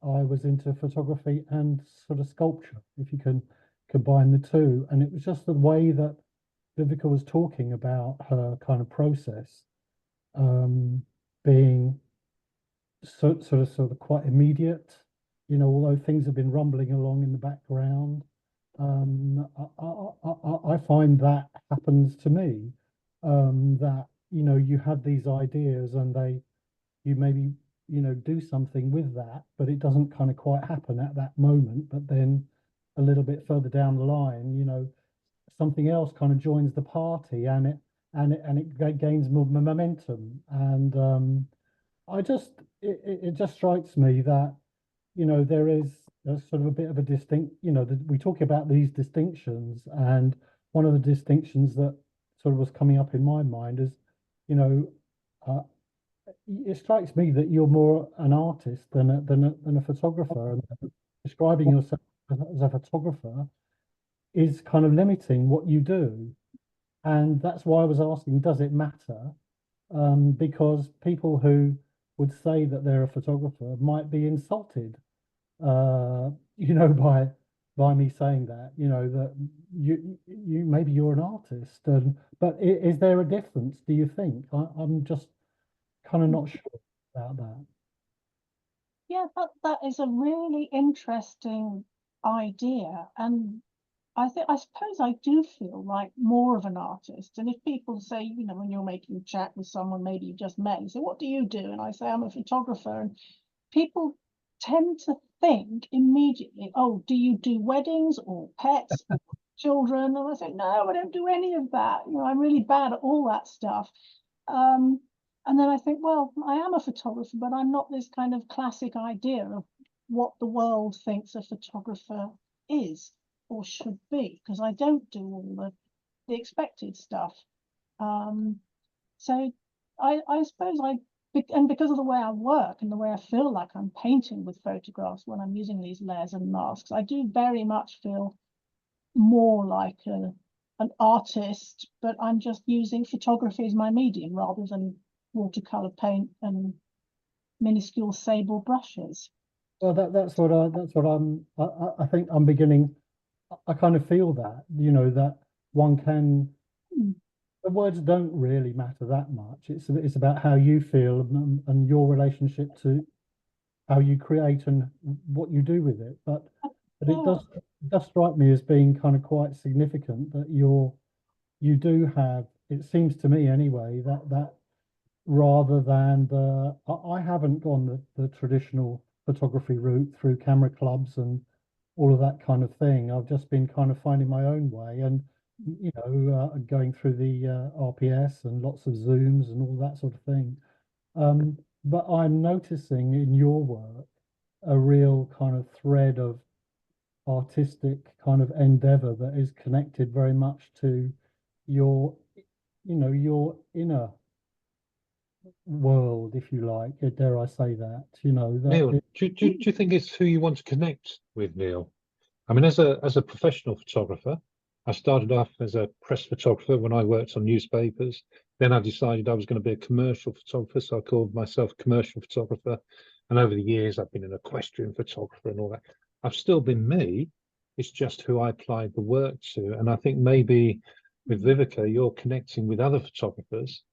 I was into photography and sort of sculpture, if you can combine the two. And it was just the way that Viveca was talking about her kind of process, being sort of quite immediate, you know, although things have been rumbling along in the background. I find that happens to me, that, you know, you have these ideas and you maybe, you know, do something with that, but it doesn't kind of quite happen at that moment. But then a little bit further down the line, you know, something else kind of joins the party, and it gains more momentum. And it just strikes me that, you know, there is sort of a bit of a you know, we talk about these distinctions, and one of the distinctions that sort of was coming up in my mind is, you know, it strikes me that you're more an artist than a photographer, and describing yourself as a photographer is kind of limiting what you do. And that's why I was asking, does it matter? Because people who would say that they're a photographer might be insulted, you know, by me saying that, you know, that you maybe you're an artist. And but is there a difference, do you think? I'm just kind of not sure about that. Yeah, that is a really interesting idea, and I suppose I do feel like more of an artist. And if people say, you know, when you're making chat with someone maybe you've just met, you say, what do you do? And I say, I'm a photographer. And people tend to think immediately, oh, do you do weddings or pets or children? And I say, no, I don't do any of that. You know, I'm really bad at all that stuff. And then I think, well, I am a photographer, but I'm not this kind of classic idea of what the world thinks a photographer is or should be, because I don't do all the expected stuff. So I suppose and because of the way I work and the way I feel like I'm painting with photographs when I'm using these layers and masks, I do very much feel more like an artist, but I'm just using photography as my medium rather than watercolor paint and minuscule sable brushes. Well, that's what I think I'm beginning. I kind of feel that, you know, that one can. The words don't really matter that much. It's about how you feel and your relationship to how you create and what you do with it. But it does strike me as being kind of quite significant that you do have. It seems to me anyway that rather than I haven't gone the traditional photography route through camera clubs and all of that kind of thing. I've just been kind of finding my own way, and you know, going through the RPS and lots of Zooms and all that sort of thing. But I'm noticing in your work a real kind of thread of artistic kind of endeavor that is connected very much to your, you know, your inner world, if you like, dare I say that, you know. That Neil, do you think it's who you want to connect with, Neil? I mean, as a professional photographer, I started off as a press photographer when I worked on newspapers. Then I decided I was going to be a commercial photographer, so I called myself a commercial photographer. And over the years, I've been an equestrian photographer and all that. I've still been me. It's just who I applied the work to. And I think maybe with Viveca, you're connecting with other photographers.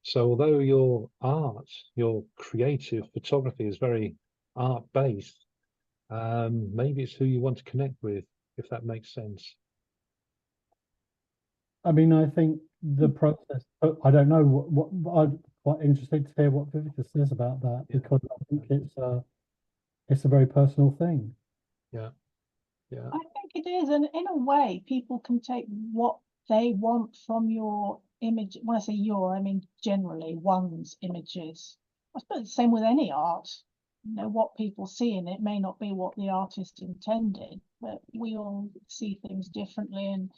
So although your art, your creative photography is very art-based, maybe it's who you want to connect with, if that makes sense. I mean, I think the process, I don't know what I'm quite interested to hear what Viveca says about that, Yeah. because I think it's a very personal thing. Yeah, yeah, I think it is, and in a way, people can take what they want from your image. When I say your, I mean generally one's images. I suppose the same with any art. You know, what people see in it may not be what the artist intended, but we all see things differently and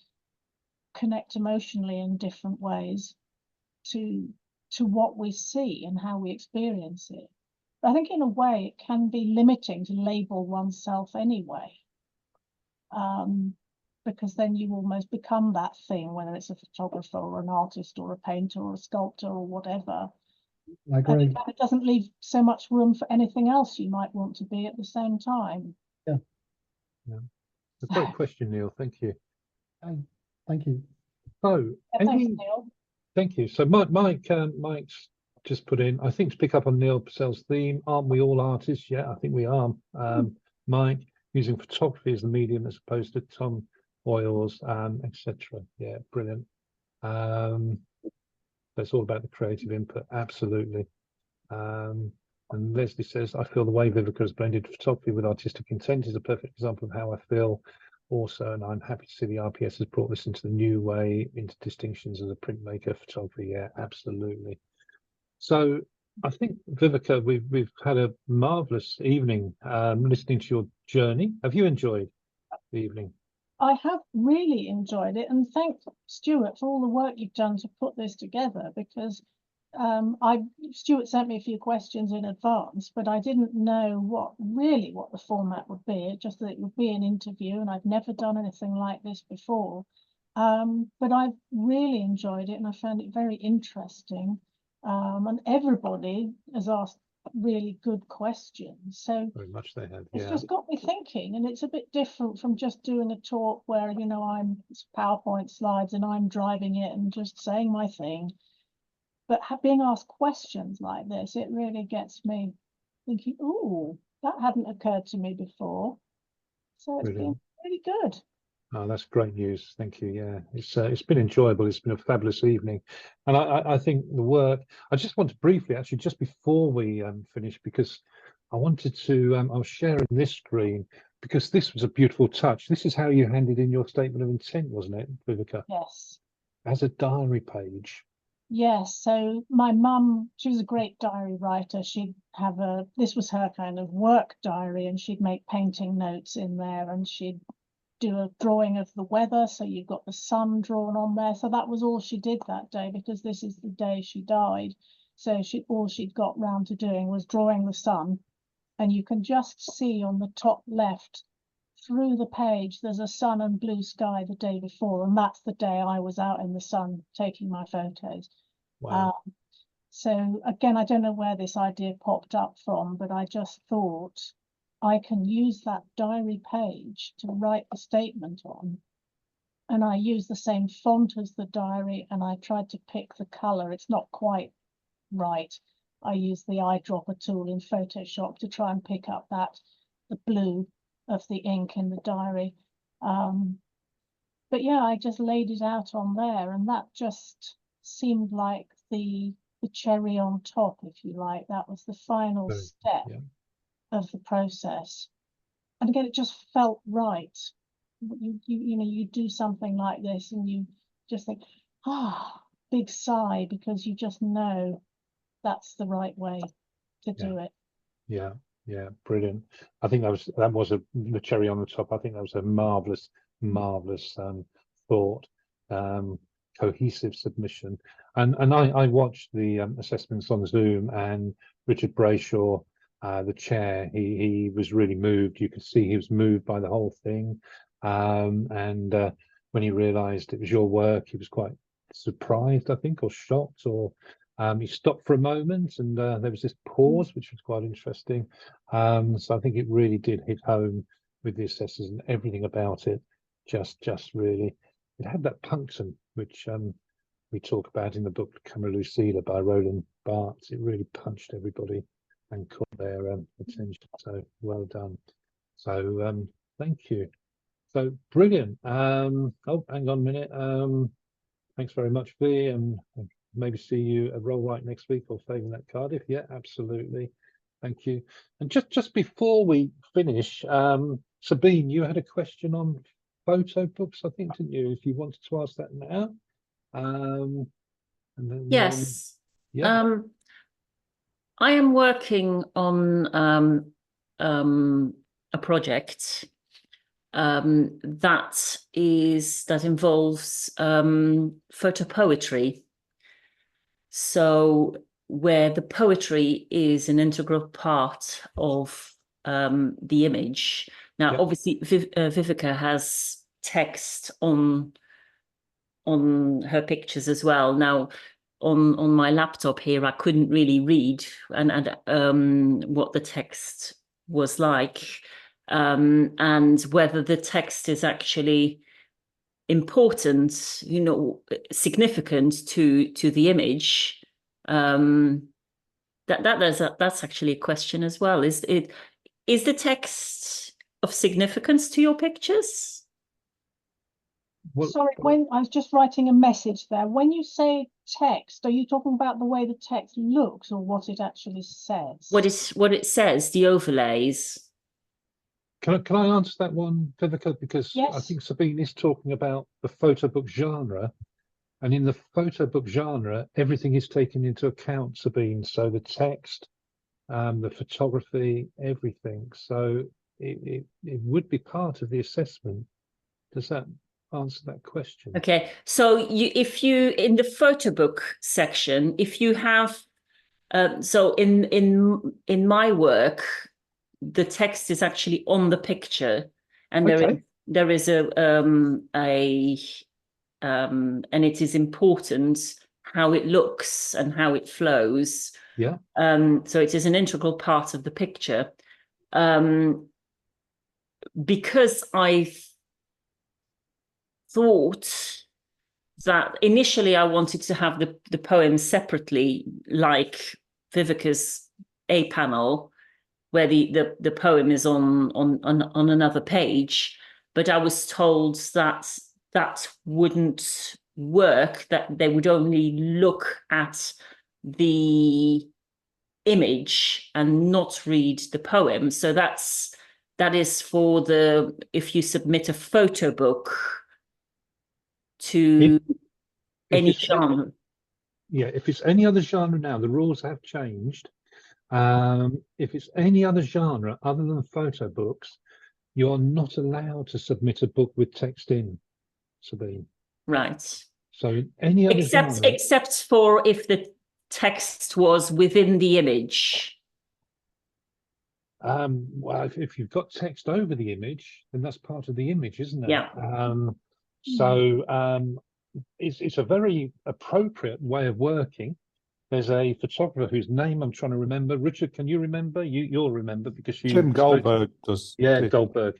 connect emotionally in different ways to what we see and how we experience it. But I think in a way it can be limiting to label oneself anyway. Because then you almost become that thing, whether it's a photographer or an artist or a painter or a sculptor or whatever. I agree. And it doesn't leave so much room for anything else you might want to be at the same time. yeah. A great question, Neil. Thank you. Thank you. So, Yeah, thanks, Neil. thank you. So, Mike's just put in, I think, to pick up on Neil Purcell's theme, aren't we all artists? Yeah, I think we are. Mike, using photography as the medium as opposed to Tom oils, etc. Yeah, brilliant. That's all about the creative input, absolutely. And Leslie says, I feel the way Viveca has blended photography with artistic intent is a perfect example of how I feel also, and I'm happy to see the RPS has brought this into the new way, into distinctions as a printmaker photography. Yeah, absolutely. So I think, Viveca, we've had a marvelous evening listening to your journey. Have you enjoyed the evening? I have really enjoyed it, and thank Stewart for all the work you've done to put this together, because Stewart sent me a few questions in advance, but I didn't know what the format would be, just that it would be an interview, and I've never done anything like this before. But I've really enjoyed it, and I found it very interesting. And everybody has asked really good questions. So Very much they have. it's Yeah, just got me thinking, and it's a bit different from just doing a talk where, you know, it's PowerPoint slides and I'm driving it and just saying my thing. But being asked questions like this, it really gets me thinking, oh, that hadn't occurred to me before. So it's brilliant. been really good. Oh, that's great news. Thank you. Yeah, it's been enjoyable. It's been a fabulous evening, and I think the work. I just want to briefly, actually, just before we finish, because I wanted to. I was sharing this screen because this was a beautiful touch. This is how you handed in your statement of intent, wasn't it, Viveca? Yes. As a diary page. Yes, so my mum, she was a great diary writer. She'd have this was her kind of work diary, and she'd make painting notes in there, and she'd do a drawing of the weather, so you've got the sun drawn on there. So that was all she did that day, because this is the day she died. So all she'd got round to doing was drawing the sun, and you can just see on the top left through the page there's a sun and blue sky the day before, and that's the day I was out in the sun taking my photos. Wow. So again, I don't know where this idea popped up from, but I just thought I can use that diary page to write the statement on, and I use the same font as the diary, and I tried to pick the color. It's not quite right. I use the eyedropper tool in Photoshop to try and pick up the blue of the ink in the diary. But yeah, I just laid it out on there, and that just seemed like the cherry on top, if you like. That was the final step of the process. And again, it just felt right. You know, you do something like this and you just think, big sigh, because you just know that's the right way to do it. Yeah, yeah, brilliant. I think that was the cherry on the top. I think that was a marvelous thought, cohesive submission. And I watched the assessments on Zoom, and Richard Brayshaw, the chair, he was really moved. You could see he was moved by the whole thing. And when he realised it was your work, he was quite surprised, I think, or shocked, or he stopped for a moment, and there was this pause, which was quite interesting. So I think it really did hit home with the assessors, and everything about it just really it had that punctum which we talk about in the book Camera Lucida by Roland Barthes. It really punched everybody and caught their attention. So well done. So thank you. So brilliant. Oh, hang on a minute. Thanks very much, V, and maybe see you at Roll Right next week or favouring that Cardiff. Yeah, absolutely. Thank you. And just before we finish, Sabine, you had a question on photo books, I think, didn't you? If you wanted to ask that now. And then, Yes. yeah. I am working on a project that involves photo poetry. So where the poetry is an integral part of the image. Now, obviously, Viveca has text on her pictures as well. Now, on my laptop here, I couldn't really read and what the text was like, and whether the text is actually important, significant to the image. That's actually a question as well. Is the text of significance to your pictures? Well, sorry, when I was just writing a message there, when you say text, are you talking about the way the text looks or what it actually says? What it says, the overlays. Can I answer that one, Viveca? Because Yes. I think Sabine is talking about the photo book genre, and in the photo book genre, everything is taken into account, Sabine. So the text, the photography, everything. So it would be part of the assessment. Does that answer that question? Okay, so if you in the photo book section, if you have, so in my work, the text is actually on the picture, and there is and it is important how it looks and how it flows. Yeah. So it is an integral part of the picture. Because I thought that initially I wanted to have the poems separately, like Viveca's A panel, where the poem is on another page, but I was told that wouldn't work, that they would only look at the image and not read the poem. So that is for if you submit a photo book to any genre. Yeah, if it's any other genre now, the rules have changed. If it's any other genre other than photo books, you're not allowed to submit a book with text in, Sabine. Right. So any other genre, except for if the text was within the image. well, if you've got text over the image, then that's part of the image, isn't it? Yeah. So it's a very appropriate way of working. There's a photographer whose name I'm trying to remember. Richard, can you remember? You'll remember because you. Jim Goldberg does. Yeah, Goldberg.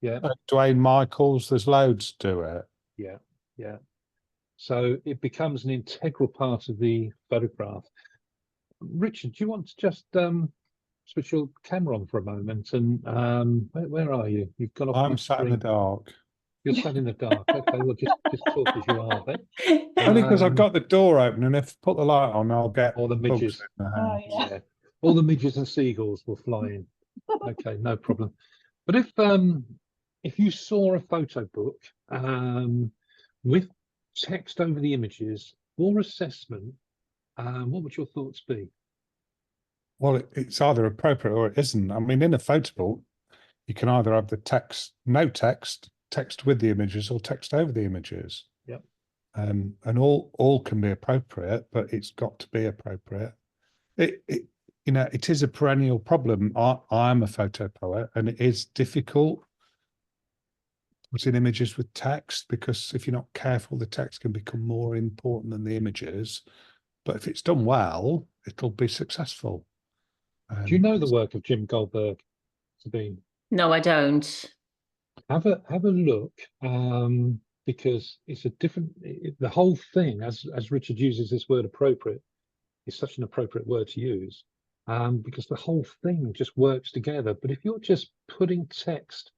Yeah. Dwayne Michaels, there's loads to it. Yeah, yeah. So it becomes an integral part of the photograph. Richard, do you want to just switch your camera on for a moment? And where are you? You've gone off. I'm sat in the dark. You're sat in the dark. Okay, well, just talk as you are then. Only because I've got the door open, and if I put the light on, I'll get all the midges. In the house. Yeah. All the midges and seagulls will fly in. Okay, no problem. But if you saw a photo book with text over the images for assessment, what would your thoughts be? Well, it's either appropriate or it isn't. I mean, in a photo book, you can either have the text, no text, text with the images, or text over the images. Yep. And all can be appropriate, but it's got to be appropriate. It is a perennial problem. I'm a photo poet, and it is difficult putting images with text, because if you're not careful, the text can become more important than the images. But if it's done well, it'll be successful. Do you know the work of Jim Goldberg, Sabine? No, I don't. Have a look. because it's a different, the whole thing, as Richard uses this word appropriate, is such an appropriate word to use, because the whole thing just works together. But if you're just putting text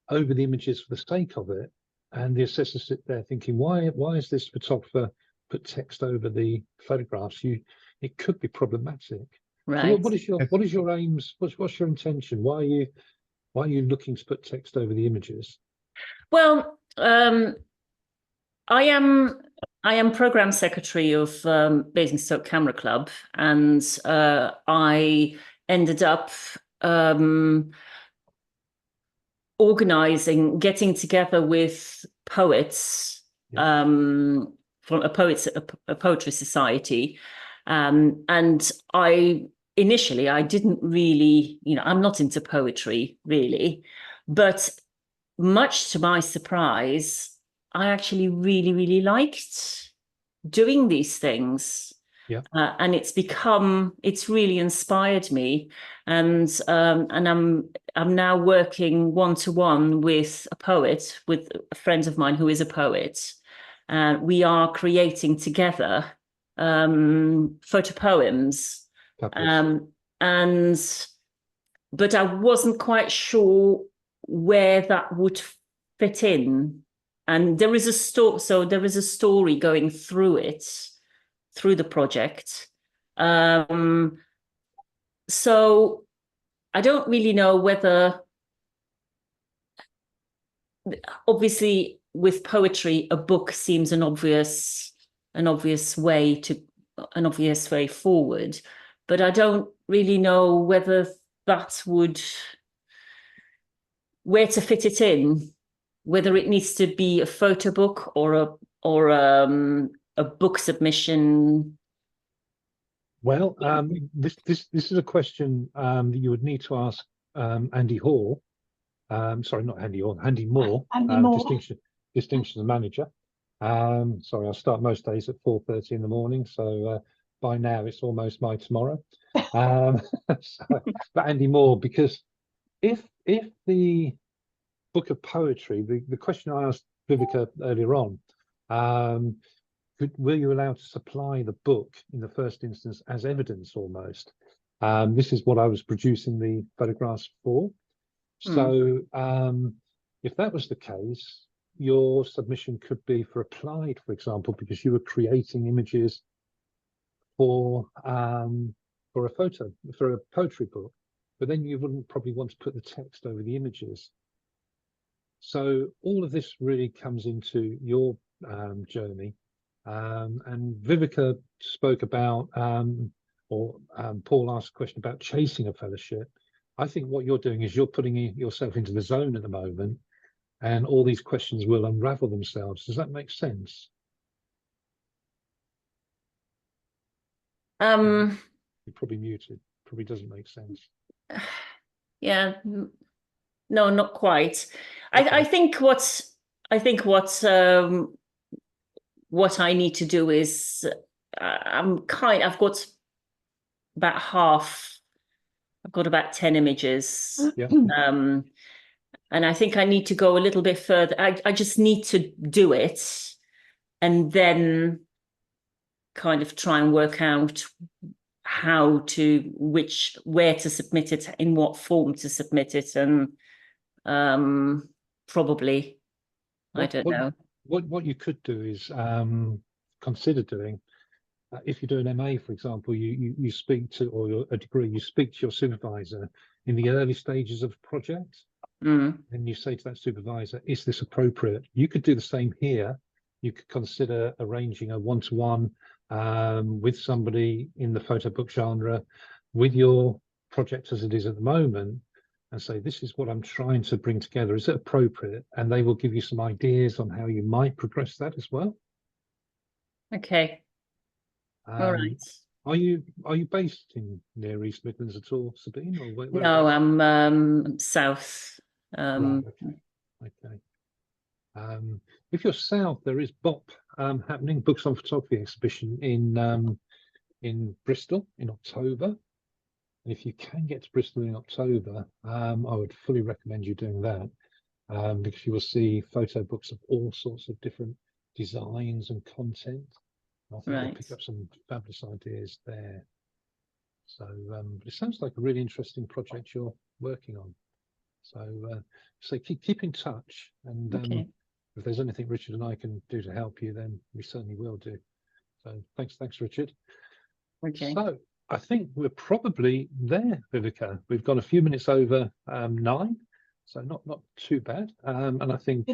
over the images for the sake of it, and the assessors sit there thinking, why is this photographer put text over the photographs? It could be problematic. Right. So what is your aims? What's your intention? Why are you looking to put text over the images? Well, I am program secretary of Basingstoke Camera Club, and I ended up organising, getting together with poets from a poetry society, and initially I didn't really, I'm not into poetry really, but much to my surprise, I actually really, really liked doing these things. Yeah. And it's really inspired me. And I'm now working one-to-one with a poet, with a friend of mine who is a poet. And we are creating together photo poems. But I wasn't quite sure where that would fit in. And there is a story going through it, through the project. So I don't really know whether, obviously with poetry, a book seems an obvious way forward, but I don't really know whether that would, where to fit it in, whether it needs to be a photo book or a book submission. Well, this is a question that you would need to ask Andy Hall. Sorry, not Andy Hall, Andy Moore. Distinction manager. Sorry, I start most days at 4:30 in the morning, so by now it's almost my tomorrow. But Andy Moore, because if the book of poetry, the question I asked Viveca earlier on, were you allowed to supply the book in the first instance as evidence almost? This is what I was producing the photographs for. So if that was the case, your submission could be for applied, for example, because you were creating images for a poetry book, but then you wouldn't probably want to put the text over the images. So all of this really comes into your journey. And Viveca spoke about, Paul asked a question about chasing a fellowship. I think what you're doing is you're putting yourself into the zone at the moment, and all these questions will unravel themselves. Does that make sense? You're probably muted. Probably doesn't make sense. Yeah, no, not quite. Okay. I think what I need to do is I've got about 10 images. Yeah. And I think I need to go a little bit further. I just need to do it and then kind of try and work out where to submit it, in what form to submit it, and probably, I don't know. What you could do is consider doing, if you're doing MA, for example, you speak to, or a degree, you speak to your supervisor in the early stages of a project, and you say to that supervisor, is this appropriate? You could do the same here. You could consider arranging a one-to-one with somebody in the photo book genre, with your project as it is at the moment, and say, this is what I'm trying to bring together. Is it appropriate? And they will give you some ideas on how you might progress that as well. Okay. All right. Are you based near East Midlands at all, Sabine? Or where no, I'm south. Right, okay. If you're south, there is BOP happening, Books on Photography exhibition in Bristol in October. And if you can get to Bristol in October, I would fully recommend you doing that. because you will see photo books of all sorts of different designs and content. I think you'll pick Right. up some fabulous ideas there. So it sounds like a really interesting project you're working on. So keep in touch, and Okay. if there's anything Richard and I can do to help you, then we certainly will do. So thanks, Richard. Okay. So I think we're probably there, Viveca. We've gone a few minutes over 9, so not too bad. And I think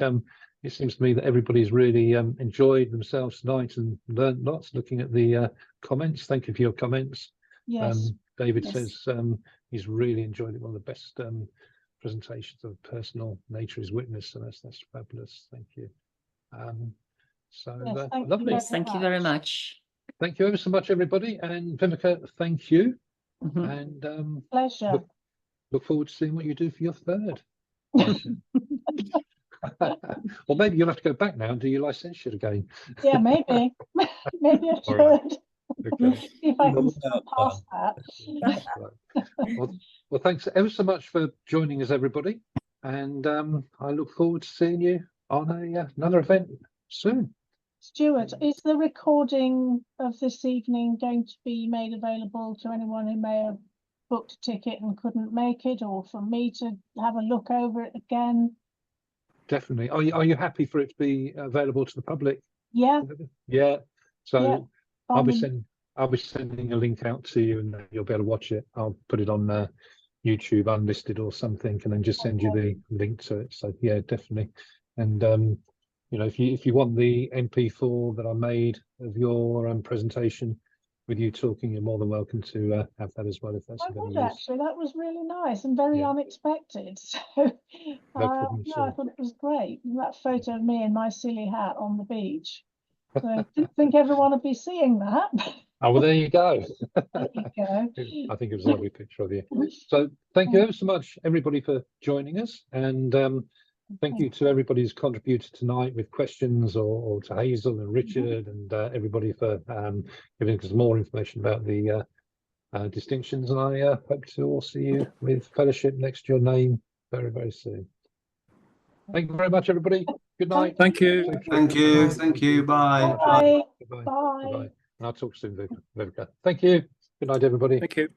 it seems to me that everybody's really enjoyed themselves tonight and learned lots. Looking at the comments, thank you for your comments. Yes. David Yes. says he's really enjoyed it. One of the best presentations of personal nature is witnessed, so that's fabulous. Thank you. So Yes, thank you lovely. Yes, thank you very much. Thank you ever so much, everybody. And Viveca, thank you. Mhm. And Pleasure. look forward to seeing what you do for your third. Or maybe you'll have to go back now and do your licentiate again. Yeah, maybe. Maybe I All right. should. Okay. See if I can Well, still pass that. Right. Well, thanks ever so much for joining us, everybody. And I look forward to seeing you on another event soon. Stuart, is the recording of this evening going to be made available to anyone who may have booked a ticket and couldn't make it, or for me to have a look over it again? Definitely. Are you happy for it to be available to the public? Yeah, Yeah. So yeah. I'll be sending a link out to you, and you'll be able to watch it. I'll put it on YouTube unlisted or something, and then just send you the link to it. So yeah, definitely. And you know, if you want the MP4 that I made of your presentation with you talking, you're more than welcome to have that as well, if that's I of any would use. actually. That was really nice and very Yeah. unexpected. So problem at no, I all. thought it was great. And that photo of me in my silly hat on the beach. So I didn't think everyone would be seeing that. Oh, well, there you go. There you go. I think it was a lovely picture of you. So thank you ever so much, everybody, for joining us. And thank you to everybody who's contributed tonight with questions, or to Hazel and Richard and everybody for giving us more information about the distinctions. And I hope to all see you with fellowship next to your name very, very soon. Thank you very much, everybody. Good night. Thank you. Thank you. Thank you. Bye. Bye. Goodbye. Bye. Goodbye. And I'll talk soon, Viveca. Thank you. Good night, everybody. Thank you.